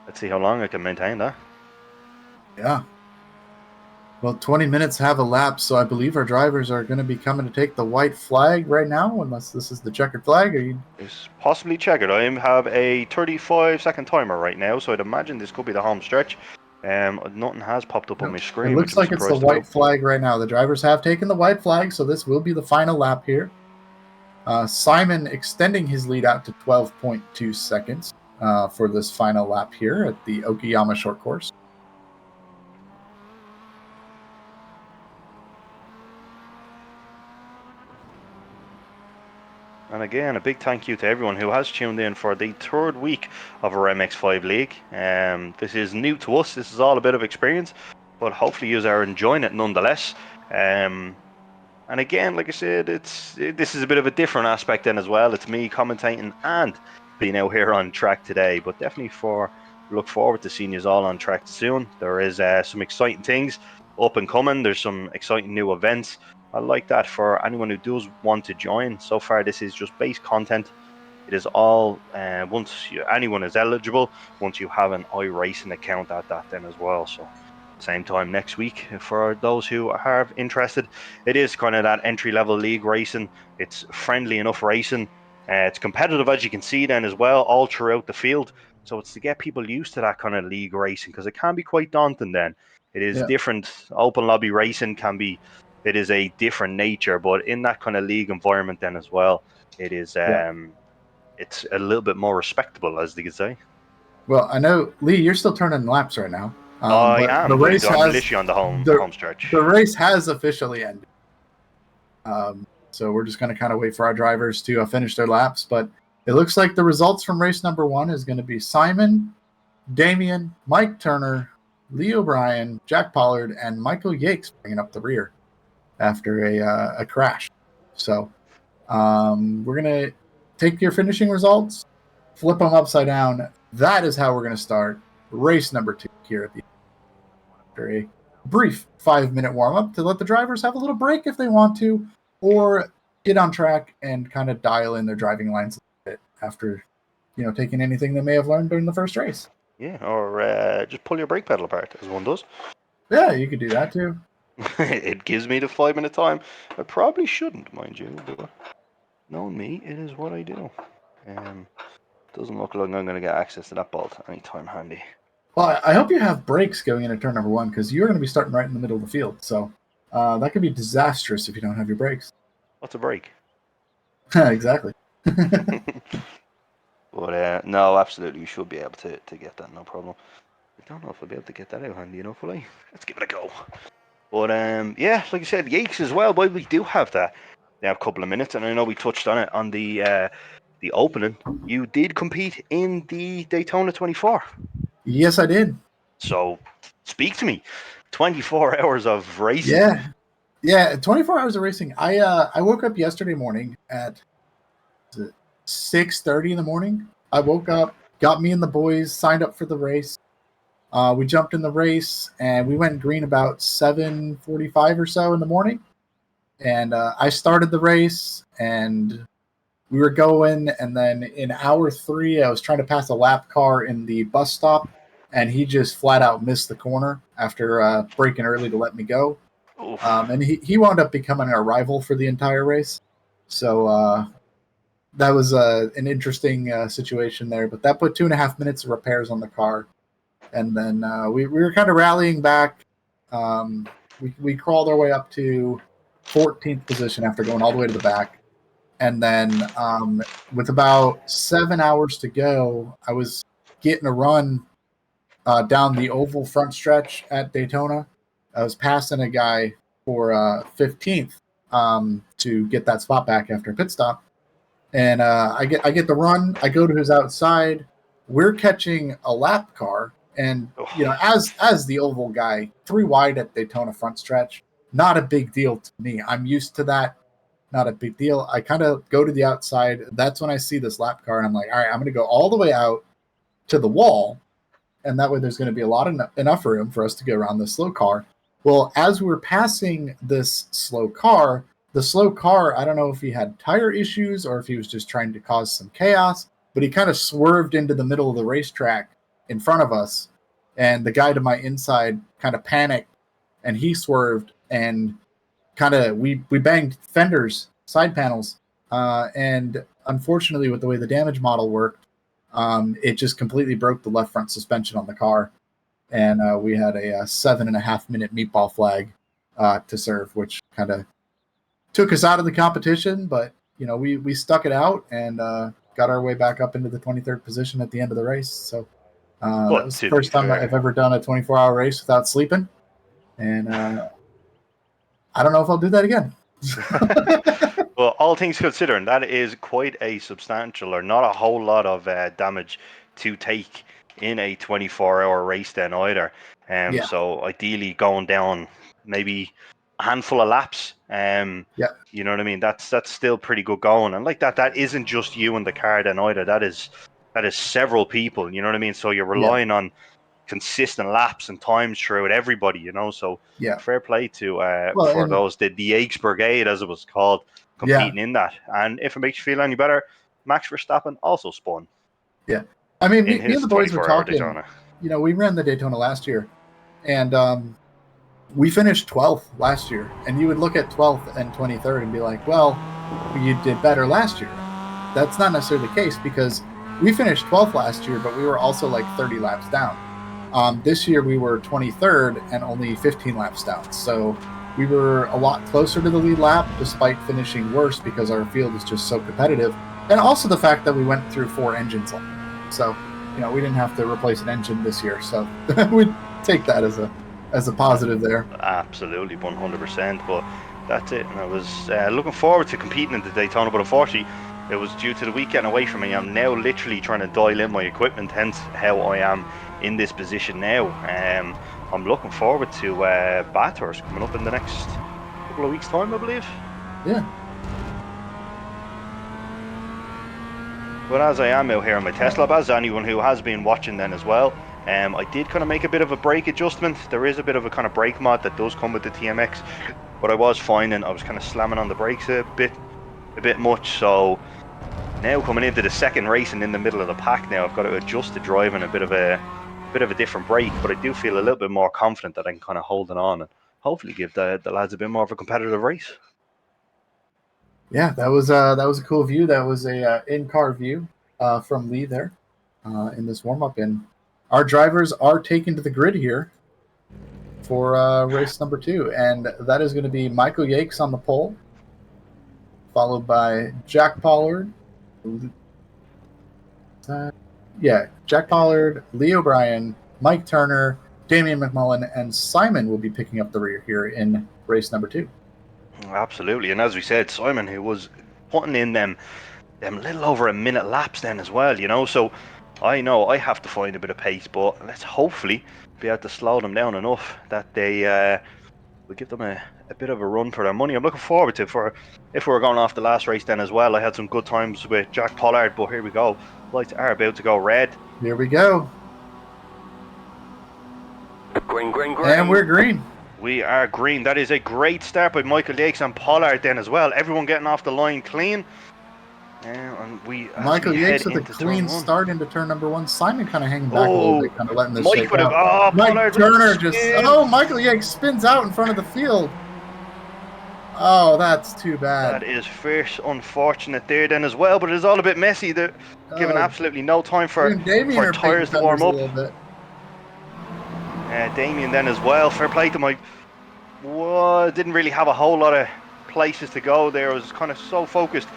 [SPEAKER 1] let's see how long I can maintain that.
[SPEAKER 3] Yeah. Well, 20 minutes have elapsed, so I believe our drivers are going to be coming to take the white flag right now, unless this is the checkered flag.
[SPEAKER 1] It's possibly checkered. I have a 35-second timer right now, so I'd imagine this could be the home stretch. Nothing has popped up on my
[SPEAKER 3] It
[SPEAKER 1] screen,
[SPEAKER 3] looks
[SPEAKER 1] which I'm
[SPEAKER 3] like it's the
[SPEAKER 1] surprised
[SPEAKER 3] white
[SPEAKER 1] about.
[SPEAKER 3] flag right now. The drivers have taken the white flag, so this will be the final lap here. Simon extending his lead out to 12.2 seconds for this final lap here at the Okayama short course.
[SPEAKER 1] And again, a big thank you to everyone who has tuned in for the 3rd week of our MX-5 League. This is new to us. This is all a bit of experience, but hopefully you are enjoying it nonetheless. And again, like I said, this is a bit of a different aspect then as well. It's me commentating and being out here on track today, but definitely look forward to seeing you all on track soon. There is some exciting things up and coming. There's some exciting new events. I like that for anyone who does want to join. So far, this is just base content. It is all anyone is eligible once you have an iRacing account at that then as well. So same time next week for those who are interested. It is kind of that entry level league racing. It's friendly enough racing. It's competitive as you can see then as well all throughout the field. So it's to get people used to that kind of league racing because it can be quite daunting then. It is different. Open lobby racing it is a different nature, but in that kind of league environment then as well, it is it's a little bit more respectable, as they could say.
[SPEAKER 3] Well, I know, Lee, you're still turning laps right now,
[SPEAKER 1] I
[SPEAKER 3] but
[SPEAKER 1] am. I'm literally on the home stretch.
[SPEAKER 3] the race has officially ended. So we're just going to kind of wait for our drivers to finish their laps. But it looks like the results from race number 1 is going to be Simon, Damien, Mike Turner, Lee O'Brien, Jack Pollard, and Michael Yakes bringing up the rear after a crash. So we're going to take your finishing results, flip them upside down. That is how we're going to start race number 2 here at the after a brief 5-minute warm-up to let the drivers have a little break if they want to, or get on track and kind of dial in their driving lines a bit after, taking anything they may have learned during the first race.
[SPEAKER 1] Yeah, or just pull your brake pedal apart, as one does.
[SPEAKER 3] Yeah, you could do that too.
[SPEAKER 1] It gives me the 5-minute time. I probably shouldn't, mind you, but knowing me, it is what I do. Doesn't look like I'm going to get access to that bolt anytime handy.
[SPEAKER 3] Well, I hope you have brakes going into turn number 1 because you're going to be starting right in the middle of the field. So that could be disastrous if you don't have your brakes.
[SPEAKER 1] What's a brake?
[SPEAKER 3] Exactly.
[SPEAKER 1] But no, absolutely, you should be able to get that, no problem. I don't know if I'll be able to get that out handy enough, will I? Let's give it a go. But yeah, like I said, Yakes as well. But we do have that. They have a couple of minutes, and I know we touched on it on the opening. You did compete in the Daytona 24.
[SPEAKER 3] Yes, I did.
[SPEAKER 1] So speak to me. 24 hours of racing.
[SPEAKER 3] Yeah, 24 hours of racing. I woke up yesterday morning at 6:30 in the morning. I woke up, got me and the boys signed up for the race. We jumped in the race and we went green about 7:45 or so in the morning. And I started the race and we were going. And then in hour 3, I was trying to pass a lap car in the bus stop, and he just flat out missed the corner after braking early to let me go. And he wound up becoming our rival for the entire race. So that was an interesting situation there. But that put 2.5 minutes of repairs on the car. And then we were kind of rallying back. We crawled our way up to 14th position after going all the way to the back. And then with about 7 hours to go, I was getting a run down the oval front stretch at Daytona. I was passing a guy for 15th to get that spot back after a pit stop. And I get the run. I go to his outside. We're catching a lap car, and as the oval guy, 3 wide at Daytona front stretch, not a big deal to me. I'm used to that. Not a big deal. I kind of go to the outside. That's when I see this lap car, and I'm like, all right, I'm going to go all the way out to the wall, and that way there's going to be a lot of enough room for us to go around this slow car. Well, as we're passing this slow car, the slow car, I don't know if he had tire issues or if he was just trying to cause some chaos, but he kind of swerved into the middle of the racetrack in front of us, and the guy to my inside kind of panicked, and he swerved, and kind of we banged fenders, side panels, and unfortunately with the way the damage model worked, it just completely broke the left front suspension on the car, and we had a 7.5 minute meatball flag to serve, which kind of took us out of the competition. But we stuck it out and got our way back up into the 23rd position at the end of the race. So that was the first time I've ever done a 24-hour race without sleeping, and I don't know if I'll do that again.
[SPEAKER 1] Well, all things considering, that is quite a substantial, or not a whole lot of damage to take in a 24-hour race then either. So ideally going down maybe a handful of laps. You know what I mean? That's still pretty good going. And like that isn't just you and the car then either. That is several people, you know what I mean? So you're relying on consistent laps and times throughout everybody, so fair play to for those the Aches Brigade, as it was called, competing in that. And if it makes you feel any better, Max Verstappen also spun.
[SPEAKER 3] Yeah, I mean, me and the boys were talking.
[SPEAKER 1] Daytona.
[SPEAKER 3] We ran the Daytona last year, and we finished 12th last year. And you would look at 12th and 23rd and be like, well, you did better last year. That's not necessarily the case, because we finished 12th last year, but we were also like 30 laps down. This year we were 23rd and only 15 laps down. So we were a lot closer to the lead lap, despite finishing worse because our field is just so competitive. And also the fact that we went through 4 engines. So, we didn't have to replace an engine this year. So we'd take that as a positive there.
[SPEAKER 1] Absolutely, 100%. But that's it. And I was looking forward to competing in the Daytona, but unfortunately, it was due to the week getting away from me. I'm now literally trying to dial in my equipment, hence how I am in this position now. I'm looking forward to Bathurst coming up in the next couple of weeks' time, I believe.
[SPEAKER 3] Yeah.
[SPEAKER 1] But as I am out here in my Tesla, as anyone who has been watching then as well, I did kind of make a bit of a brake adjustment. There is a bit of a kind of brake mod that does come with the TMX, but I was finding I was kind of slamming on the brakes a bit much. So now coming into the second race and in the middle of the pack now, I've got to adjust the drive and a bit of a different brake, but I do feel a little bit more confident that I can kind of hold it on and hopefully give the lads a bit more of a competitive race.
[SPEAKER 3] Yeah, that was a cool view. That was a in-car view from Lee there in this warm-up. And our drivers are taken to the grid here for race number 2, and that is going to be Michael Yates on the pole, followed by Jack Pollard. Jack Pollard, Lee O'Brien, Mike Turner, Damian McMullen, and Simon will be picking up the rear here in race number 2.
[SPEAKER 1] Absolutely, and as we said, Simon, who was putting in them little over a minute laps then as well, so I know I have to find a bit of pace, but let's hopefully be able to slow them down enough that they will give them a bit of a run for their money. I'm looking forward to if we were going off the last race then as well. I had some good times with Jack Pollard, but here we go. Lights are about to go red.
[SPEAKER 3] Here we go.
[SPEAKER 4] Green.
[SPEAKER 3] And we're green.
[SPEAKER 1] We are green. That is a great start by Michael Yates and Pollard then as well. Everyone getting off the line clean.
[SPEAKER 3] Michael Yates with a clean start into turn number 1. Simon kind of hanging back a little bit, kind of letting this shake out. Mike Turner Michael Yates spins out in front of the field. Oh, that's too bad.
[SPEAKER 1] That is fierce, unfortunate there then as well, but it is all a bit messy. They're giving absolutely no time for tyres to warm up. Damien then as well, fair play to Mike. Didn't really have a whole lot of places to go there. I was kind of so focused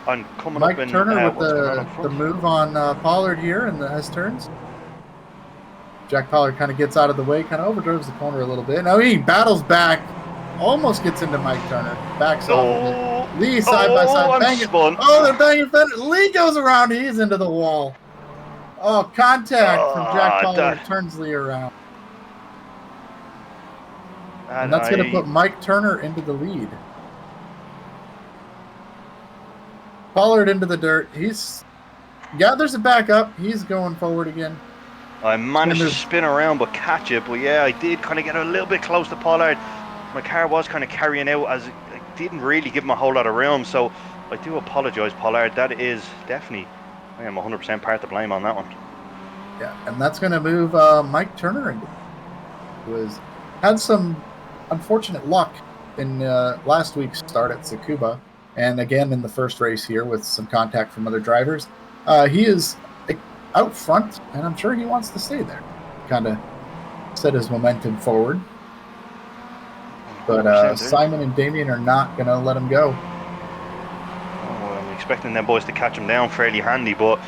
[SPEAKER 1] on coming
[SPEAKER 3] Mike
[SPEAKER 1] up and
[SPEAKER 3] Turner with
[SPEAKER 1] what's going on in
[SPEAKER 3] the
[SPEAKER 1] front.
[SPEAKER 3] move on Pollard here in the S turns. Jack Pollard kind of gets out of the way, kind of overdrives the corner a little bit. Now he battles back, almost gets into Mike Turner, backs off of it. Lee side by side,
[SPEAKER 1] I'm
[SPEAKER 3] banging.
[SPEAKER 1] spun.
[SPEAKER 3] Oh, they're banging fender. Lee goes around, he's into the wall. Oh, contact from Jack Pollard turns Lee around. And that's going to put Mike Turner into the lead. Pollard into the dirt. He's gathers it back up. He's going forward again.
[SPEAKER 1] I managed to spin around but catch it. But yeah, I did kind of get a little bit close to Pollard. My car was kind of carrying out as I didn't really give him a whole lot of room. So I do apologise, Pollard. That is definitely, I am 100% part to blame on that one.
[SPEAKER 3] Yeah, and that's going to move Mike Turner into. Had some unfortunate luck in last week's start at Tsukuba, and again in the first race here with some contact from other drivers. He is out front, and I'm sure he wants to stay there. Kind of set his momentum forward. But Simon and Damien are not going to let him go.
[SPEAKER 1] Oh, I'm expecting them boys to catch him down fairly handy, but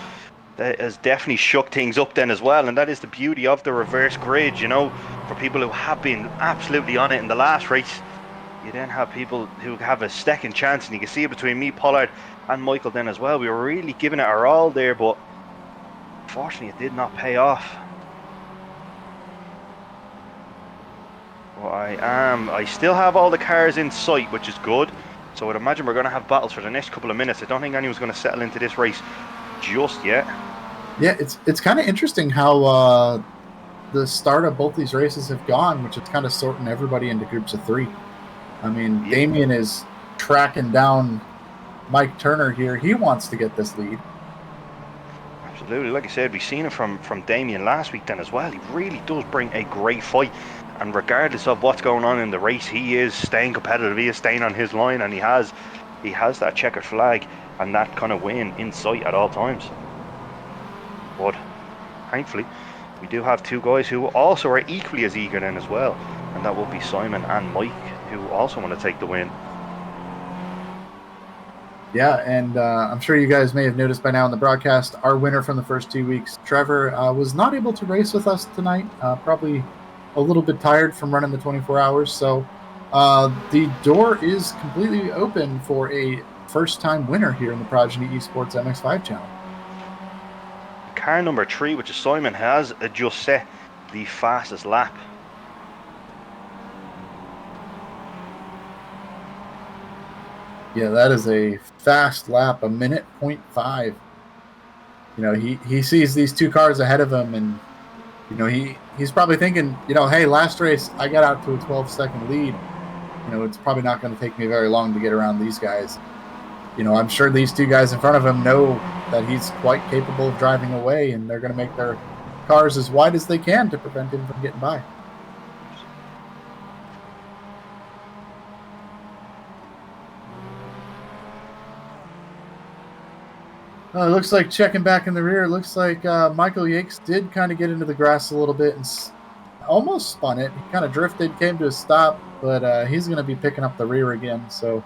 [SPEAKER 1] that has definitely shook things up then as well, and that is the beauty of the reverse grid, you know, for people who have been absolutely on it in the last race. You then have people who have a second chance, and you can see it between me, Pollard, and Michael then as well. We were really giving it our all there, but unfortunately it did not pay off. Well, I still have all the cars in sight, which is good. So I'd imagine we're going to have battles for the next couple of minutes. I don't think anyone's going to settle into this race just yet.
[SPEAKER 3] Yeah, it's kind of interesting how the start of both these races have gone, which is kind of sorting everybody into groups of three. I mean, yeah. Damien is tracking down Mike Turner here. He wants to get this lead.
[SPEAKER 1] Absolutely. Like I said, we've seen it from Damien last week then as well. He really does bring a great fight. And regardless of what's going on in the race, he is staying competitive. He is staying on his line, and he has that checkered flag and that kind of win in sight at all times. But thankfully, we do have two guys who also are equally as eager then as well, and that will be Simon and Mike, who also want to take the win.
[SPEAKER 3] Yeah, and I'm sure you guys may have noticed by now in the broadcast, our winner from the first 2 weeks, Trevor, was not able to race with us tonight. Probably a little bit tired from running the 24 hours. So the door is completely open for a first-time winner here in the Progeny Esports MX-5 channel.
[SPEAKER 1] Car number 3, which is Simon, has just set the fastest lap.
[SPEAKER 3] Yeah, that is a fast lap, 1:05. You know, he sees these two cars ahead of him, and you know, he's probably thinking, you know, hey, last race I got out to a 12-second lead. You know, it's probably not going to take me very long to get around these guys. You know, I'm sure these two guys in front of him know that he's quite capable of driving away, and they're going to make their cars as wide as they can to prevent him from getting by. It looks like checking back in the rear, it looks like Michael Yates did kind of get into the grass a little bit and almost spun it. He kind of drifted, came to a stop, but he's going to be picking up the rear again. So,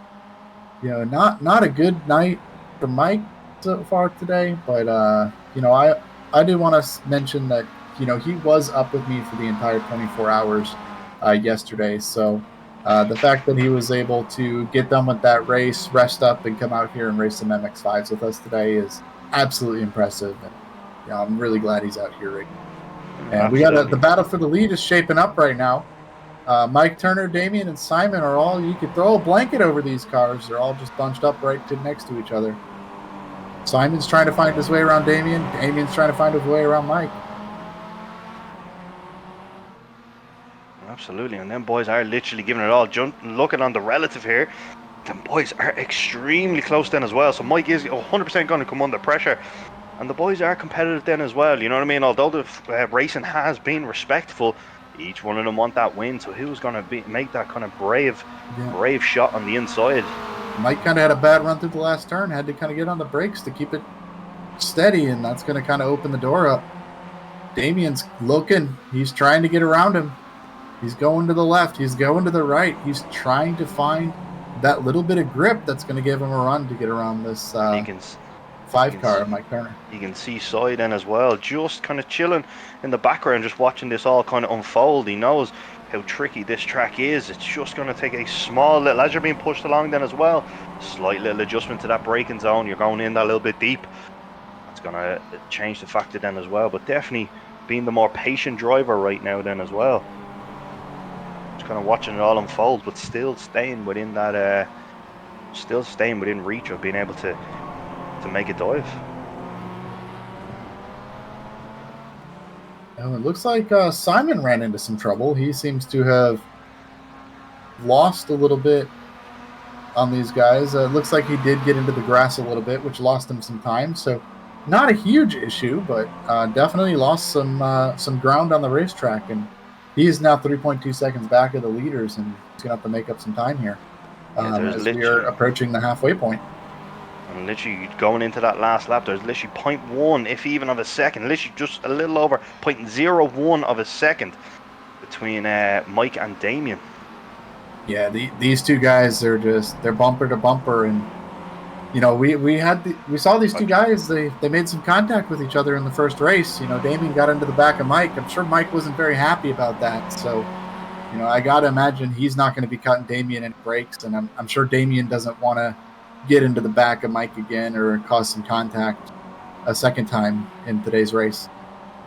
[SPEAKER 3] you know, not a good night for Mike so far today. But, you know, I do want to mention that, you know, he was up with me for the entire 24 hours yesterday. So the fact that he was able to get done with that race, rest up, and come out here and race some MX-5s with us today is absolutely impressive. And you know, I'm really glad he's out here right now. And absolutely. We got the battle for the lead is shaping up right now. Mike Turner, Damien, and Simon are all, you could throw a blanket over these cars. They're all just bunched up right next to each other. Simon's trying to find his way around Damien. Damien's trying to find his way around Mike.
[SPEAKER 1] Absolutely, and them boys are literally giving it all. Looking on the relative here, them boys are extremely close then as well. So Mike is 100% going to come under pressure, and the boys are competitive then as well. You know what I mean? Although the racing has been respectful, each one of them want that win. So who's going to make that kind of brave shot on the inside?
[SPEAKER 3] Mike kind of had a bad run through the last turn. Had to kind of get on the brakes to keep it steady, and that's going to kind of open the door up. Damien's looking. He's trying to get around him. He's going to the left. He's going to the right. He's trying to find that little bit of grip that's going to give him a run to get around this
[SPEAKER 1] And you
[SPEAKER 3] 5
[SPEAKER 1] can
[SPEAKER 3] car,
[SPEAKER 1] see,
[SPEAKER 3] Mike Turner.
[SPEAKER 1] you can see Cy then as well, just kind of chilling in the background, just watching this all kind of unfold. He knows how tricky this track is. It's just going to take a small little, as you're being pushed along then as well, slight little adjustment to that braking zone. You're going in that little bit deep. That's going to change the factor then as well. But definitely being the more patient driver right now then as well. Just kind of watching it all unfold, but still staying within that, still staying within reach of being able to make a dive.
[SPEAKER 3] And it looks like Simon ran into some trouble. He seems to have lost a little bit on these guys. It looks like he did get into the grass a little bit, which lost him some time. So not a huge issue, but definitely lost some ground on the racetrack. And he is now 3.2 seconds back of the leaders, and he's going to have to make up some time here as we are approaching the halfway point.
[SPEAKER 1] And literally going into that last lap, there's literally 0.1, if even of a second, literally just a little over 0.01 of a second between Mike and Damien.
[SPEAKER 3] Yeah, these two guys, they're bumper to bumper, and you know we saw these two guys. They made some contact with each other in the first race. You know, Damien got into the back of Mike. I'm sure Mike wasn't very happy about that. So, you know, I gotta imagine he's not going to be cutting Damien any breaks, and I'm sure Damien doesn't want to get into the back of Mike again or cause some contact a second time in today's race.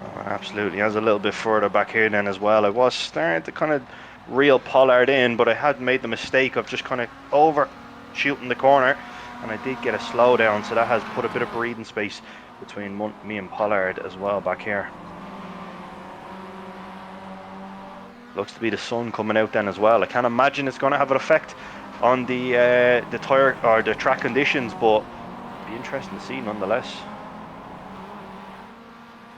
[SPEAKER 1] Oh, absolutely. I was a little bit further back here then as well. I was starting to kind of reel Pollard in, but I had made the mistake of just kind of overshooting the corner, and I did get a slowdown, so that has put a bit of breathing space between me and Pollard as well back here. Looks to be the sun coming out then as well. I can't imagine it's going to have an effect on the tire or the track conditions, but it'd be interesting to see nonetheless.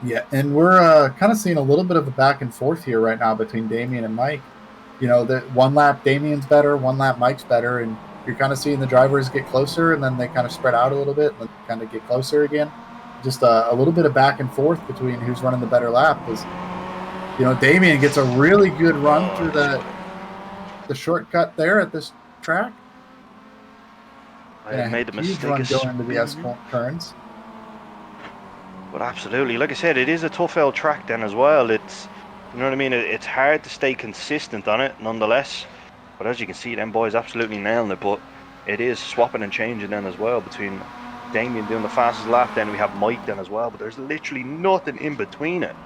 [SPEAKER 3] Yeah, and we're kind of seeing a little bit of a back and forth here right now between Damien and Mike. You know, that one lap Damien's better, one lap Mike's better, and you're kind of seeing the drivers get closer, and then they kind of spread out a little bit, and then kind of get closer again. Just a little bit of back and forth between who's running the better lap. Because, you know, Damien gets a really good run through the shortcut there at this track.
[SPEAKER 1] I made the mistake of
[SPEAKER 3] going into the S turns.
[SPEAKER 1] But absolutely, like I said, it is a tough old track then as well. It's, you know what I mean, it's hard to stay consistent on it nonetheless. But as you can see, them boys absolutely nailing it. But it is swapping and changing then as well between Damien doing the fastest lap, then we have Mike then as well. But there's literally nothing in between it.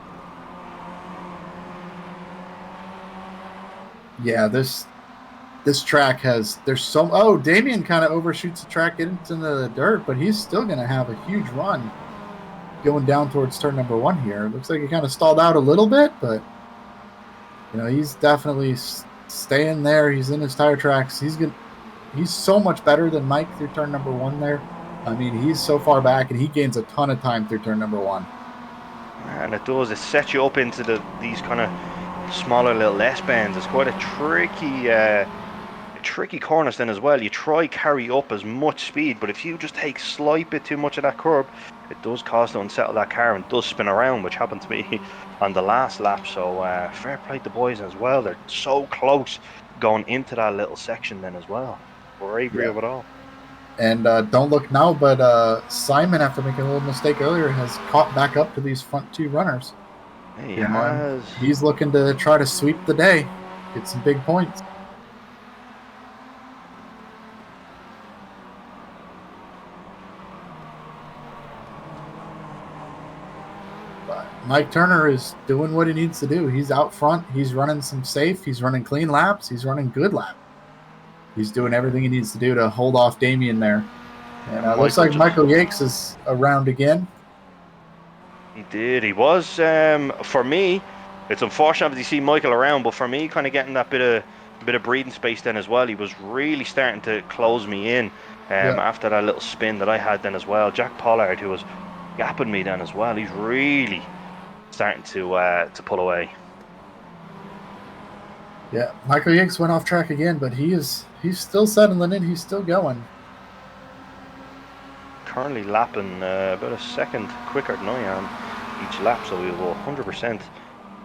[SPEAKER 3] Yeah, this track has, Damien kind of overshoots the track into the dirt, but he's still going to have a huge run going down towards turn number 1 here. It looks like he kind of stalled out a little bit, but you know, he's definitely staying there. He's in his tire tracks. He's so much better than Mike through turn number 1 there. I mean, he's so far back, and he gains a ton of time through turn number 1.
[SPEAKER 1] And it does. It sets you up into these kind of smaller little S-bends. It's quite a tricky corners then as well. You try carry up as much speed, but if you just take slight bit too much of that curb, it does cause to unsettle that car and does spin around, which happened to me on the last lap. So fair play to the boys as well. They're so close going into that little section then as well. Bravery of it all.
[SPEAKER 3] And don't look now, but Simon, after making a little mistake earlier, has caught back up to these front 2 runners.
[SPEAKER 1] He has.
[SPEAKER 3] He's looking to try to sweep the day, get some big points. But Mike Turner is doing what he needs to do. He's out front. He's running some safe. He's running clean laps. He's running good laps. He's doing everything he needs to do to hold off Damien there. And it looks like Michael Yates is around again.
[SPEAKER 1] He did. He was. For me, it's unfortunate to see Michael around, but for me, kind of getting that bit of breathing space then as well. He was really starting to close me in after that little spin that I had then as well. Jack Pollard, who was gapping me then as well, he's really starting to pull away.
[SPEAKER 3] Yeah, Michael Yates went off track again, but he's still settling in. He's still going.
[SPEAKER 1] Currently lapping about a second quicker than I am each lap, so we will 100%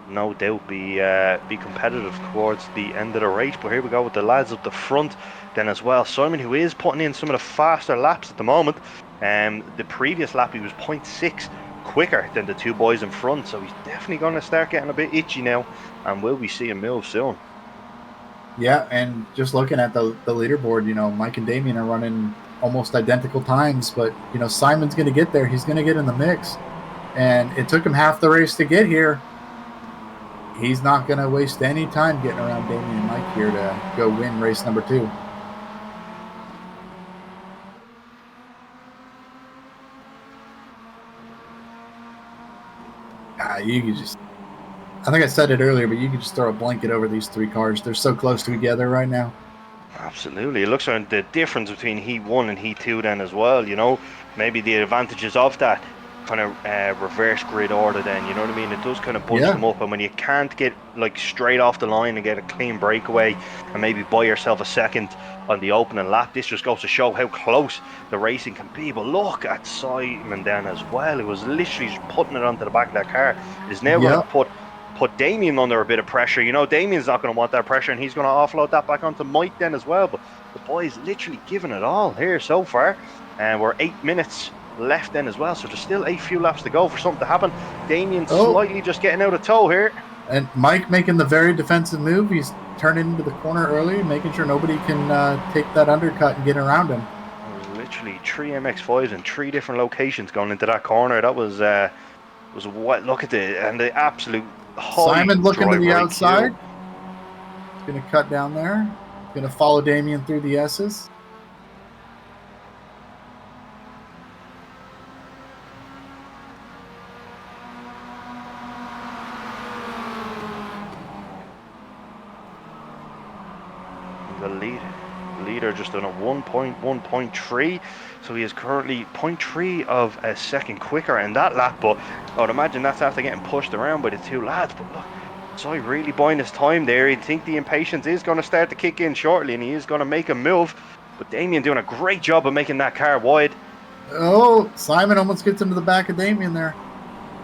[SPEAKER 1] no doubt be competitive towards the end of the race. But here we go with the lads up the front then as well. Simon, who is putting in some of the faster laps at the moment. The previous lap he was 0.6 quicker than the two boys in front, so he's definitely going to start getting a bit itchy now, and will we see him move soon?
[SPEAKER 3] Yeah, and just looking at the leaderboard, Mike and Damien are running almost identical times, but Simon's going to get there. He's going to get in the mix, and it took him half the race to get here. He's not going to waste any time getting around Damien and Mike here to go win race number 2. You could just, I think I said it earlier, but you could just throw a blanket over these 3 cars. They're so close together right now.
[SPEAKER 1] Absolutely. It looks like the difference between Heat 1 and Heat 2 then as well, maybe the advantages of that kind of reverse grid order then, you know what I mean? It does kind of bunch them up, and when you can't get like straight off the line and get a clean breakaway and maybe buy yourself a second on the opening lap, this just goes to show how close the racing can be. But look at Simon then as well. It was literally just putting it onto the back of that car. Is now going to put Damien under a bit of pressure. Damien's not going to want that pressure, and he's going to offload that back onto Mike then as well. But the boys literally giving it all here so far, and we're 8 minutes left then as well, so there's still a few laps to go for something to happen. Damien slightly just getting out of tow here,
[SPEAKER 3] and Mike making the very defensive move. He's turning into the corner early, making sure nobody can take that undercut and get around him.
[SPEAKER 1] There was literally 3 MX-5s in 3 different locations going into that corner. That was what, look at the absolute
[SPEAKER 3] Simon looking to the outside. He's going to cut down there. Going to follow Damien through the S's.
[SPEAKER 1] The leader just on a 1.1.3, so he is currently 0.3 of a second quicker in that lap. But I would imagine that's after getting pushed around by the 2 lads. But look, so really buying his time there. You'd think the impatience is going to start to kick in shortly, and he is going to make a move. But Damien doing a great job of making that car wide.
[SPEAKER 3] Oh, Simon almost gets into the back of Damien there.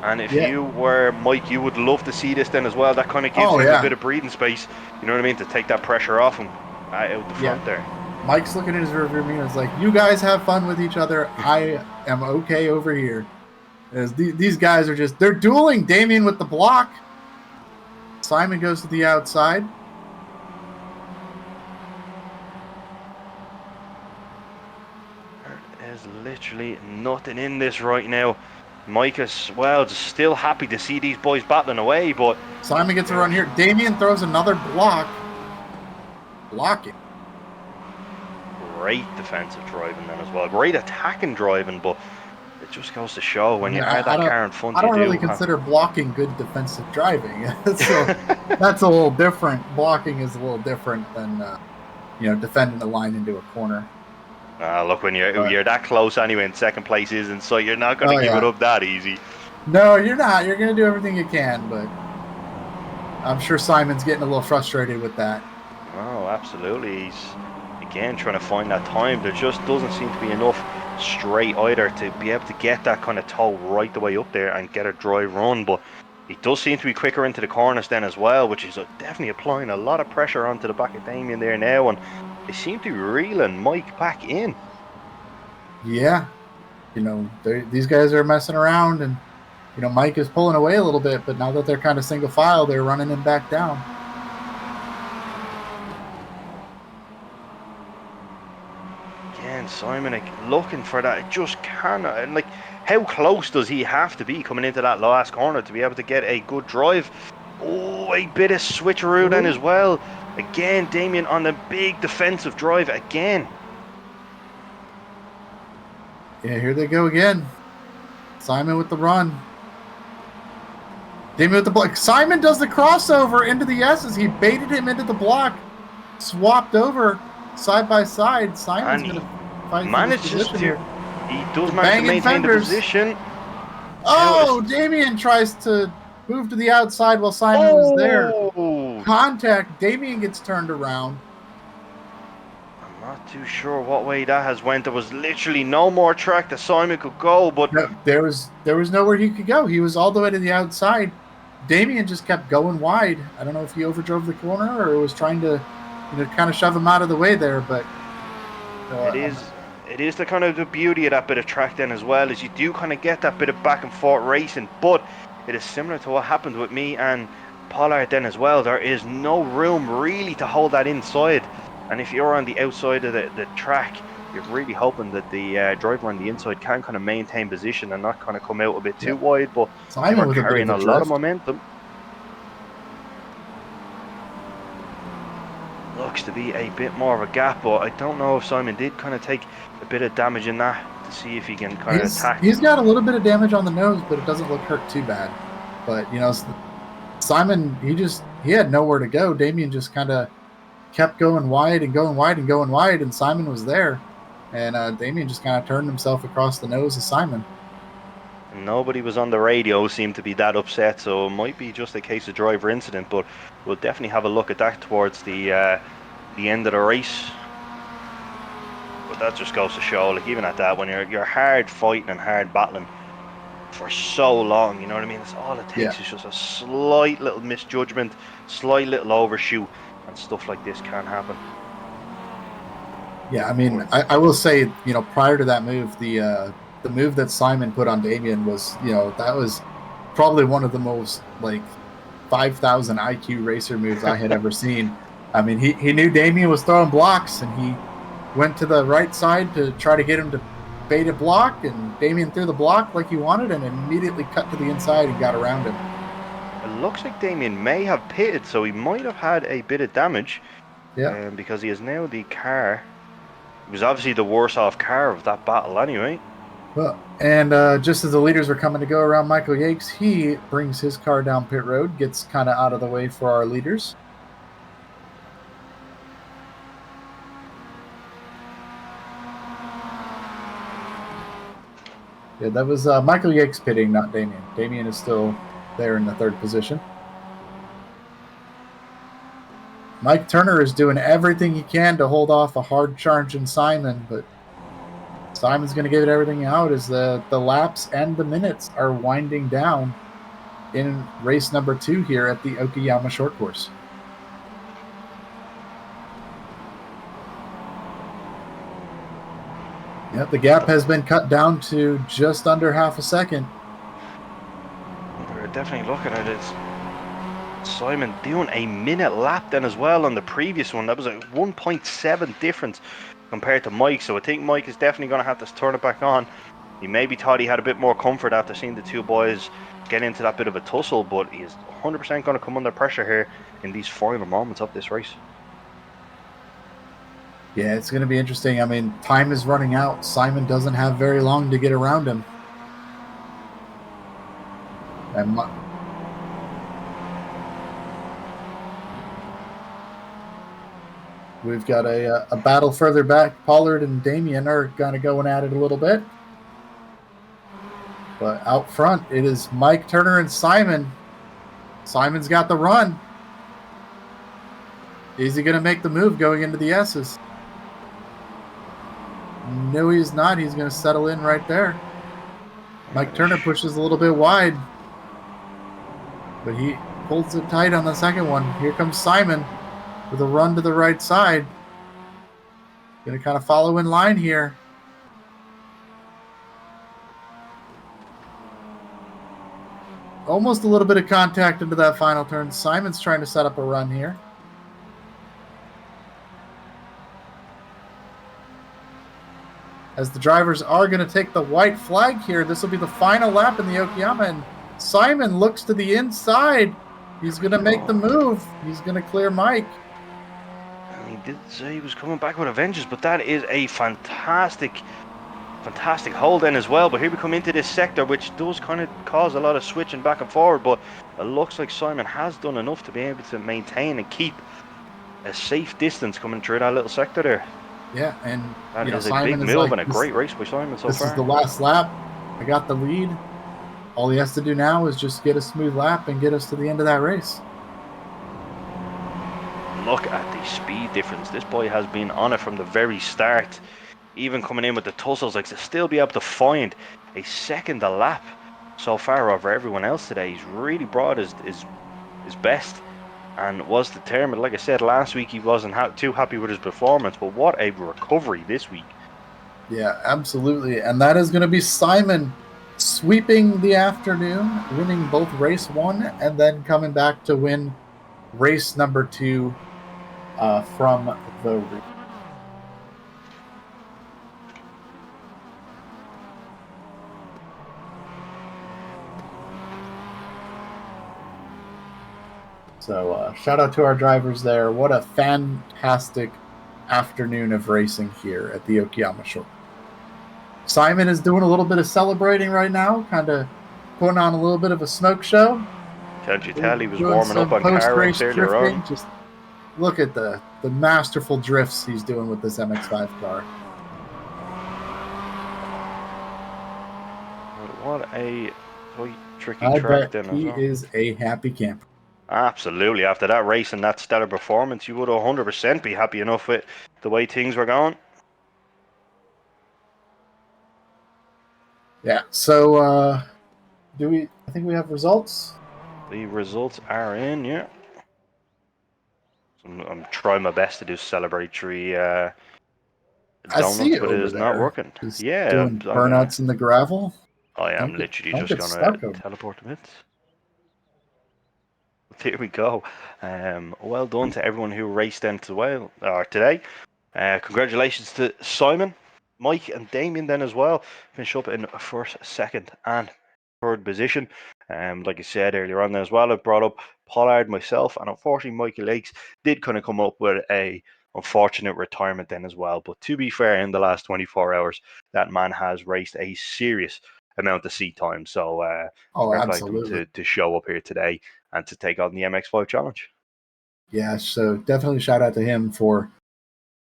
[SPEAKER 1] And if you were Mike, you would love to see this then as well. That kind of gives him a bit of breathing space, you know what I mean, to take that pressure off him out the front there.
[SPEAKER 3] Mike's looking at his rearview mirror. It's like, you guys have fun with each other. I am okay over here. As these guys are just, they're dueling. Damien with the block. Simon goes to the outside.
[SPEAKER 1] There's literally nothing in this right now. Mike is, well, just still happy to see these boys battling away, but
[SPEAKER 3] Simon gets a run here. Damien throws another block. Blocking.
[SPEAKER 1] Great defensive driving then as well. Great attacking driving, but it just goes to show when you have that car in front.
[SPEAKER 3] I don't really consider blocking good defensive driving. So that's a little different. Blocking is a little different than defending the line into a corner.
[SPEAKER 1] Look, when you're that close anyway, and second place is in sight, you're not going to give it up that easy.
[SPEAKER 3] No, you're not. You're going to do everything you can, but I'm sure Simon's getting a little frustrated with that.
[SPEAKER 1] Oh, absolutely. He's, again, trying to find that time. There just doesn't seem to be enough straight either to be able to get that kind of toe right the way up there and get a dry run. But he does seem to be quicker into the corners then as well, which is definitely applying a lot of pressure onto the back of Damien there now. And they seem to be reeling Mike back in.
[SPEAKER 3] Yeah. These guys are messing around, and, Mike is pulling away a little bit, but now that they're kind of single file, they're running him back down.
[SPEAKER 1] Again, Simon looking for that. It just cannot. And how close does he have to be coming into that last corner to be able to get a good drive? Oh, a bit of switcheroo then as well. Again, Damien on the big defensive drive again.
[SPEAKER 3] Yeah, here they go again. Simon with the run. Damien with the block. Simon does the crossover into the S's. He baited him into the block. Swapped over side by side. Simon's going to fight
[SPEAKER 1] manages to. He does manage to maintain the position.
[SPEAKER 3] Oh, Damien tries to move to the outside while Simon was there. Contact. Damien gets turned around.
[SPEAKER 1] I'm not too sure what way that has went. There was literally no more track that Simon could go, but
[SPEAKER 3] no, there was nowhere he could go. He was all the way to the outside. Damien just kept going wide. I don't know if he overdrove the corner or was trying to, kind of shove him out of the way there, but
[SPEAKER 1] It is. It is the kind of the beauty of that bit of track then as well, is you do kind of get that bit of back and forth racing, but it is similar to what happened with me and Pollard then as well. There is no room really to hold that inside, and if you're on the outside of the track, you're really hoping that the driver on the inside can kind of maintain position and not kind of come out a bit too wide, but they
[SPEAKER 3] Simon
[SPEAKER 1] were
[SPEAKER 3] with a bit
[SPEAKER 1] carrying
[SPEAKER 3] of
[SPEAKER 1] a
[SPEAKER 3] a
[SPEAKER 1] lot of
[SPEAKER 3] drift.
[SPEAKER 1] momentum. Looks to be a bit more of a gap, but I don't know if Simon did kind of take a bit of damage in that to see if he can kind of attack.
[SPEAKER 3] He's got a little bit of damage on the nose, but it doesn't look hurt too bad. But Simon, he had nowhere to go. Damien just kind of kept going wide and going wide and going wide, and Simon was there, and Damien just kind of turned himself across the nose of Simon.
[SPEAKER 1] Nobody was on the radio, seemed to be that upset, so it might be just a case of driver incident, but we'll definitely have a look at that towards the end of the race. But that just goes to show, like, even at that, when you're hard fighting and hard battling for so long, you know what I mean? That's all it takes is just a slight little misjudgment, slight little overshoot, and stuff like this can happen.
[SPEAKER 3] Yeah, I mean, I will say, prior to that move, the move that Simon put on Damien was, that was probably one of the most, 5,000 IQ racer moves I had ever seen. I mean, he knew Damien was throwing blocks, and he went to the right side to try to get him to bait a block, and Damien threw the block like he wanted and immediately cut to the inside and got around him.
[SPEAKER 1] It looks like Damien may have pitted, so he might have had a bit of damage.
[SPEAKER 3] Yeah.
[SPEAKER 1] Because he is now the car. He was obviously the worse off car of that battle anyway.
[SPEAKER 3] Well, and just as the leaders were coming to go around Michael Yates, he brings his car down pit road, gets kind of out of the way for our leaders. Yeah, that was Michael Yates pitting, not Damien. Damien is still there in the third position. Mike Turner is doing everything he can to hold off a hard charge in Simon, but Simon's going to give it everything out as the laps and the minutes are winding down in race number 2 here at the Okayama short course. Yep, the gap has been cut down to just under half a second.
[SPEAKER 1] We're definitely looking at it. Simon doing a minute lap then as well on the previous one. That was a 1.7 difference compared to Mike, so I think Mike is definitely going to have to turn it back on. He maybe thought he had a bit more comfort after seeing the two boys get into that bit of a tussle, but he is 100% going to come under pressure here in these final moments of this race.
[SPEAKER 3] Yeah, it's going to be interesting. I mean, time is running out. Simon doesn't have very long to get around him. And we've got a battle further back. Pollard and Damien are kind of going at it a little bit. But out front, it is Mike Turner and Simon. Simon's got the run. Is he going to make the move going into the S's? No, he's not. He's going to settle in right there. Mike Turner pushes a little bit wide, but he pulls it tight on the second one. Here comes Simon with a run to the right side. Going to kind of follow in line here. Almost a little bit of contact into that final turn. Simon's trying to set up a run here. As the drivers are going to take the white flag here, this will be the final lap in the Okyama, and Simon looks to the inside. He's going to make the move. He's going to clear Mike.
[SPEAKER 1] And he did say he was coming back with a vengeance, but that is a fantastic hold then as well. But here we come into this sector, which does kind of cause a lot of switching back and forward, but it looks like Simon has done enough to be able to maintain and keep a safe distance coming through that little sector there.
[SPEAKER 3] Yeah, and
[SPEAKER 1] that is
[SPEAKER 3] Simon
[SPEAKER 1] a big move and a great race by Simon so far.
[SPEAKER 3] This is the last lap. I got the lead. All he has to do now is just get a smooth lap and get us to the end of that race.
[SPEAKER 1] Look at the speed difference. This boy has been on it from the very start. Even coming in with the tussles, like to still be able to find a second a lap so far over everyone else today. He's really brought his best and was determined. Like I said last week, he wasn't too happy with his performance, but what a recovery this week.
[SPEAKER 3] Yeah, absolutely. And that is going to be Simon sweeping the afternoon, winning both race 1 and then coming back to win race number 2 from the rear. So shout out to our drivers there. What a fantastic afternoon of racing here at the Okayama Short. Simon is doing a little bit of celebrating right now, kind of putting on a little bit of a smoke show.
[SPEAKER 1] Can't you tell he was
[SPEAKER 3] Doing
[SPEAKER 1] warming up
[SPEAKER 3] some
[SPEAKER 1] on car runs
[SPEAKER 3] post-race
[SPEAKER 1] earlier
[SPEAKER 3] drifting.
[SPEAKER 1] on?
[SPEAKER 3] Just look at the masterful drifts he's doing with this MX-5 car.
[SPEAKER 1] What a tricky
[SPEAKER 3] I
[SPEAKER 1] track
[SPEAKER 3] bet
[SPEAKER 1] then as
[SPEAKER 3] he
[SPEAKER 1] well.
[SPEAKER 3] is a happy camper.
[SPEAKER 1] Absolutely. After that race and that stellar performance, you would 100% be happy enough with the way things were going.
[SPEAKER 3] Yeah. So I think we have results?
[SPEAKER 1] The results are in, yeah. So I'm trying my best to do celebratory
[SPEAKER 3] I see
[SPEAKER 1] donuts,
[SPEAKER 3] it
[SPEAKER 1] but it
[SPEAKER 3] over
[SPEAKER 1] is not
[SPEAKER 3] there.
[SPEAKER 1] working.
[SPEAKER 3] Just
[SPEAKER 1] Yeah,
[SPEAKER 3] doing
[SPEAKER 1] I'm gonna.
[SPEAKER 3] burnouts in the gravel.
[SPEAKER 1] I am literally
[SPEAKER 3] Don't
[SPEAKER 1] just
[SPEAKER 3] get
[SPEAKER 1] gonna
[SPEAKER 3] stuck over.
[SPEAKER 1] teleport a bit. There we go. Well done to everyone who raced then today. Congratulations to Simon, Mike, and Damien then as well. Finish up in first, second, and third position. Like I said earlier on as well, I brought up Pollard myself, and unfortunately, Michael Lakes did kind of come up with a unfortunate retirement then as well. But to be fair, in the last 24 hours, that man has raced a serious amount of seat time. So
[SPEAKER 3] Oh,
[SPEAKER 1] fair play to him
[SPEAKER 3] absolutely.
[SPEAKER 1] to show up here today and to take on the MX-5 challenge.
[SPEAKER 3] Yeah, so definitely shout out to him for,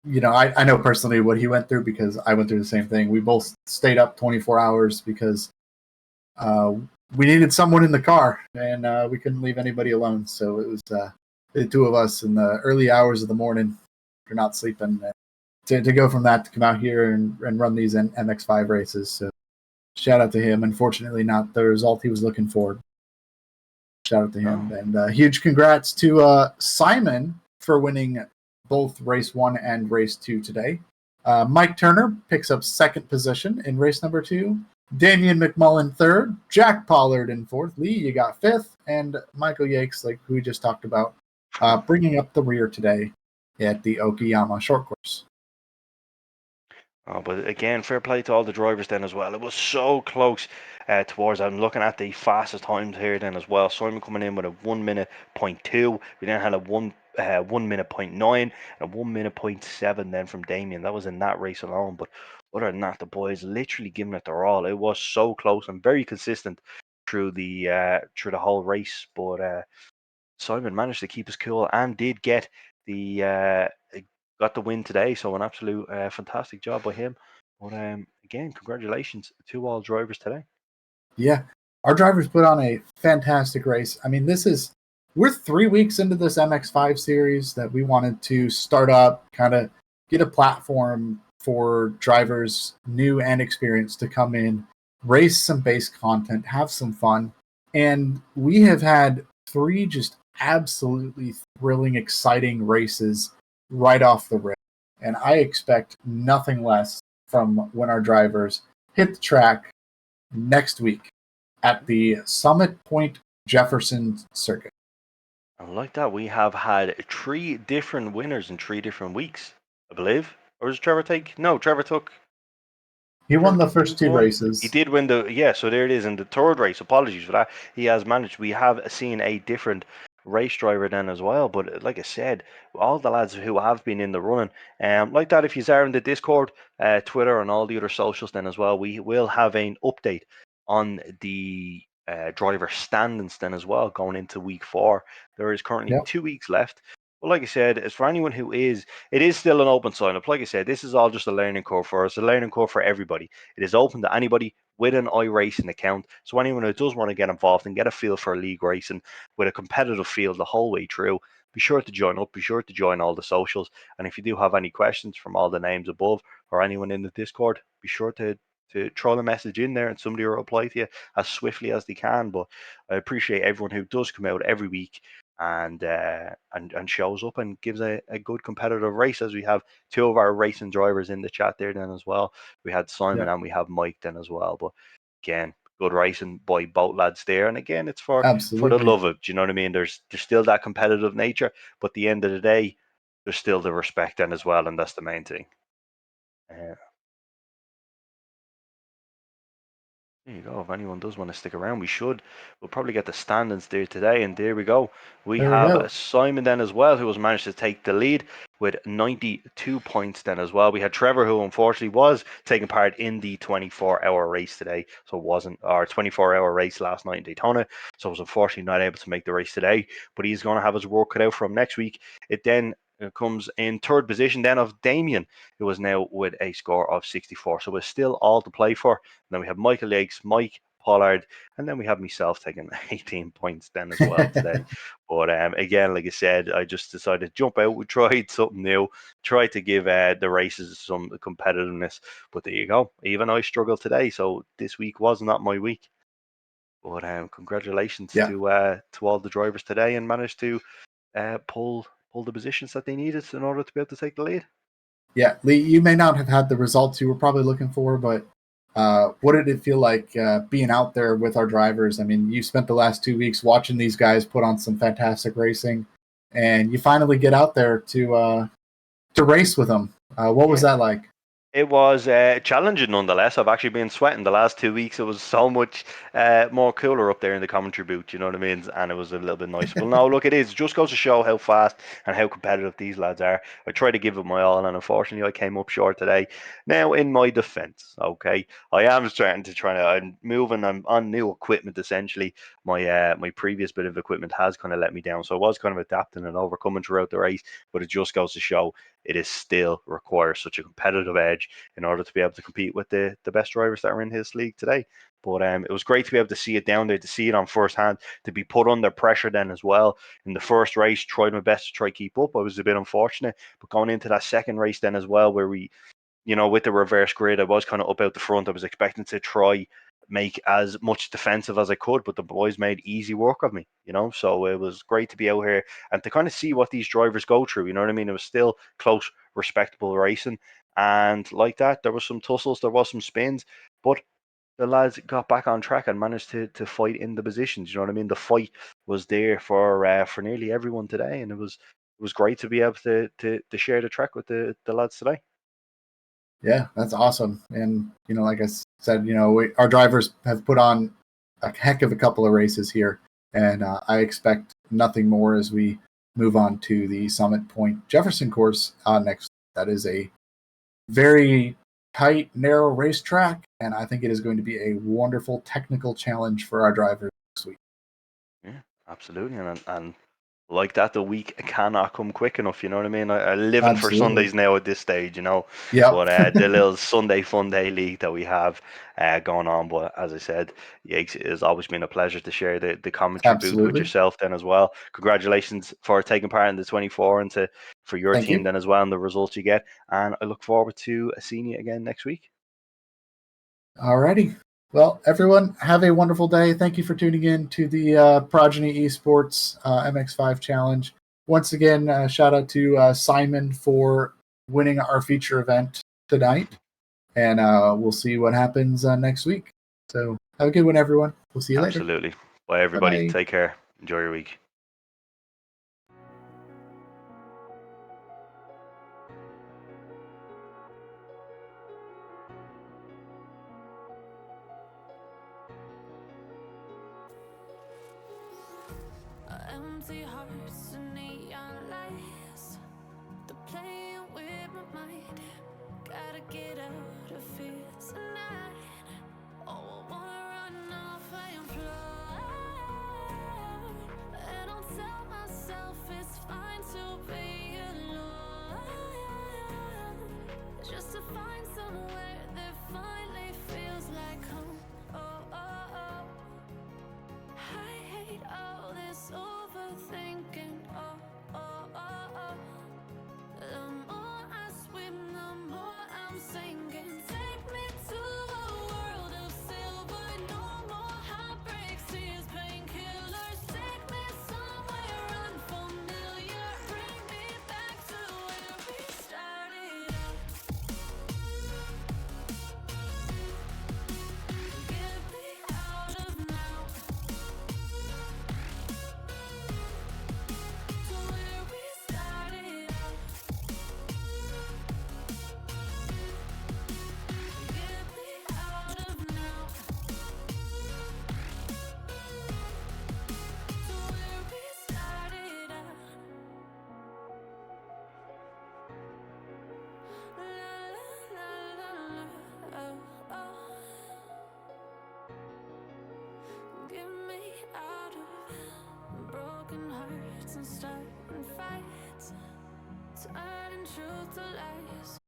[SPEAKER 3] I know personally what he went through because I went through the same thing. We both stayed up 24 hours because uh, we needed someone in the car and we couldn't leave anybody alone. So it was the two of us in the early hours of the morning, you're not sleeping, to go from that to come out here and run these MX-5 races. So shout out to him. Unfortunately, not the result he was looking for. Shout out to him. And huge congrats to Simon for winning both race 1 and race 2 today. Mike Turner picks up second position in race number 2. Damian McMullen third. Jack Pollard in fourth. Lee, you got fifth. And Michael Yakes, like who we just talked about, bringing up the rear today at the Okayama short course.
[SPEAKER 1] But again, fair play to all the drivers then as well. It was so close towards. I'm looking at the fastest times here then as well. Simon coming in with a 1 minute point 2. We then had a 1 minute point 9 and a 1 minute point 7 then from Damien. That was in that race alone. But other than that, the boys literally giving it their all. It was so close and very consistent through the whole race. But Simon managed to keep his cool and did get the got the win today. So an absolute fantastic job by him. But again, congratulations to all drivers today.
[SPEAKER 3] Yeah, our drivers put on a fantastic race. I mean, we're 3 weeks into this MX-5 series that we wanted to start up, kind of get a platform for drivers, new and experienced, to come in, race some base content, have some fun. And we have had 3 just absolutely thrilling, exciting races right off the rip. And I expect nothing less from when our drivers hit the track next week at the Summit Point Jefferson Circuit.
[SPEAKER 1] And like that, we have had 3 different winners in 3 different weeks, I believe. Or is Trevor take? No, Trevor took.
[SPEAKER 3] He
[SPEAKER 1] Trevor
[SPEAKER 3] won the
[SPEAKER 1] took
[SPEAKER 3] first 2
[SPEAKER 1] one. He
[SPEAKER 3] races.
[SPEAKER 1] did win so there it is in the third race. Apologies for that. He has managed. We have seen a different race driver then as well. But like I said, all the lads who have been in the running, like that, if you are in the Discord, Twitter, and all the other socials, then as well, we will have an update on the driver standings then as well going into week 4. There is currently
[SPEAKER 3] Yep.
[SPEAKER 1] 2 weeks left. But like I said, as for anyone who is, it is still an open sign up. Like I said, this is all just a learning curve for us, a learning curve for everybody. It is open to anybody with an iRacing account. So anyone who does want to get involved and get a feel for league racing with a competitive field the whole way through, be sure to join up. Be sure to join all the socials. And if you do have any questions from all the names above or anyone in the Discord, be sure to to throw the message in there, and somebody will reply to you as swiftly as they can. But I appreciate everyone who does come out every week and shows up and gives a good competitive race, as we have two of our racing drivers in the chat there then as well. We had Simon
[SPEAKER 3] Yeah,
[SPEAKER 1] and we have Mike then as well. But again, good racing by both lads there. And again, it's for the
[SPEAKER 3] absolutely.
[SPEAKER 1] love of it. Do you know what I mean? There's still that competitive nature, but at the end of the day, there's still the respect then as well, and that's the main thing. There you go. If anyone does want to stick around, we should. We'll probably get the standings there today, and there we go. We
[SPEAKER 3] There we
[SPEAKER 1] have
[SPEAKER 3] go.
[SPEAKER 1] Simon then as well, who has managed to take the lead with 92 points then as well. We had Trevor, who unfortunately was taking part in the 24-hour race today, so it wasn't our 24-hour race last night in Daytona, so was unfortunately not able to make the race today. But he's going to have his work cut out from next week. It then comes in third position then of Damien, who is now with a score of 64. So it's still all to play for. And then we have Michael Lakes, Mike Pollard, and then we have myself taking 18 points then as well today. But again, like I said, I just decided to jump out. We tried something new, tried to give the races some competitiveness. But there you go. Even I struggled today, so this week was not my week. But congratulations
[SPEAKER 3] Yeah.
[SPEAKER 1] to all the drivers today, and managed to pull the positions that they needed in order to be able to take the lead.
[SPEAKER 3] Yeah, Lee, you may not have had the results you were probably looking for, but what did it feel like being out there with our drivers? I mean, you spent the last 2 weeks watching these guys put on some fantastic racing, and you finally get out there to race with them. What was
[SPEAKER 1] Yeah.
[SPEAKER 3] that like?
[SPEAKER 1] It was challenging nonetheless. I've actually been sweating the last 2 weeks. It was so much more cooler up there in the commentary booth, you know what I mean? And it was a little bit nicer. But no, look, it is. It just goes to show how fast and how competitive these lads are. I tried to give it my all, and unfortunately, I came up short today. Now, in my defense, okay, I am starting to I'm moving, I'm on new equipment essentially. My previous bit of equipment has kind of let me down. So I was kind of adapting and overcoming throughout the race, but it just goes to show it is still requires such a competitive edge in order to be able to compete with the best drivers that are in his league today. But it was great to be able to see it down there, to see it on first hand, to be put under pressure then as well. In the first race, tried my best to try keep up. I was a bit unfortunate, but going into that second race then as well, where we, with the reverse grid, I was kind of up out the front. I was expecting to try make as much defensive as I could, but the boys made easy work of me, So it was great to be out here and to kind of see what these drivers go through, you know what I mean? It was still close, respectable racing. And like that, there was some tussles, there was some spins, but the lads got back on track and managed to fight in the positions. You know what I mean? The fight was there for nearly everyone today, and it was great to be able to share the track with the lads today.
[SPEAKER 3] Yeah, that's awesome. And like I said, our drivers have put on a heck of a couple of races here, and I expect nothing more as we move on to the Summit Point Jefferson course next. That is a very tight, narrow racetrack, and I think it is going to be a wonderful technical challenge for our drivers next week.
[SPEAKER 1] Yeah, absolutely, and like that, the week cannot come quick enough. You know what I mean? I'm living for
[SPEAKER 3] Absolutely.
[SPEAKER 1] Sundays now at this stage.
[SPEAKER 3] Yep.
[SPEAKER 1] But the little Sunday Fun Day league that we have going on. But as I said, Yakes, it has always been a pleasure to share the commentary booth with
[SPEAKER 3] Absolutely.
[SPEAKER 1] yourself then as well. Congratulations for taking part in the 24 and for your
[SPEAKER 3] Thank
[SPEAKER 1] team
[SPEAKER 3] you.
[SPEAKER 1] then as well and the results you get. And I look forward to seeing you again next week.
[SPEAKER 3] Alrighty. Well, everyone, have a wonderful day. Thank you for tuning in to the Progeny Esports MX-5 Challenge. Once again, shout out to Simon for winning our feature event tonight. And we'll see what happens next week. So have a good one, everyone. We'll see you later.
[SPEAKER 1] Absolutely. Bye, everybody.
[SPEAKER 3] Bye-bye.
[SPEAKER 1] Take care. Enjoy your week.
[SPEAKER 2] Empty hearts and neon lights. They're playing with my mind. Gotta get out of here tonight. Oh, I wanna run off and fly. And I'll tell myself it's fine to be alone. Just to find somewhere that finally feels like home. Oh, oh, oh. I hate all this overthinking. Oh, oh, oh, oh. The more I swim, the more I'm sinking. Take me to a starting fights, turning truth to lies.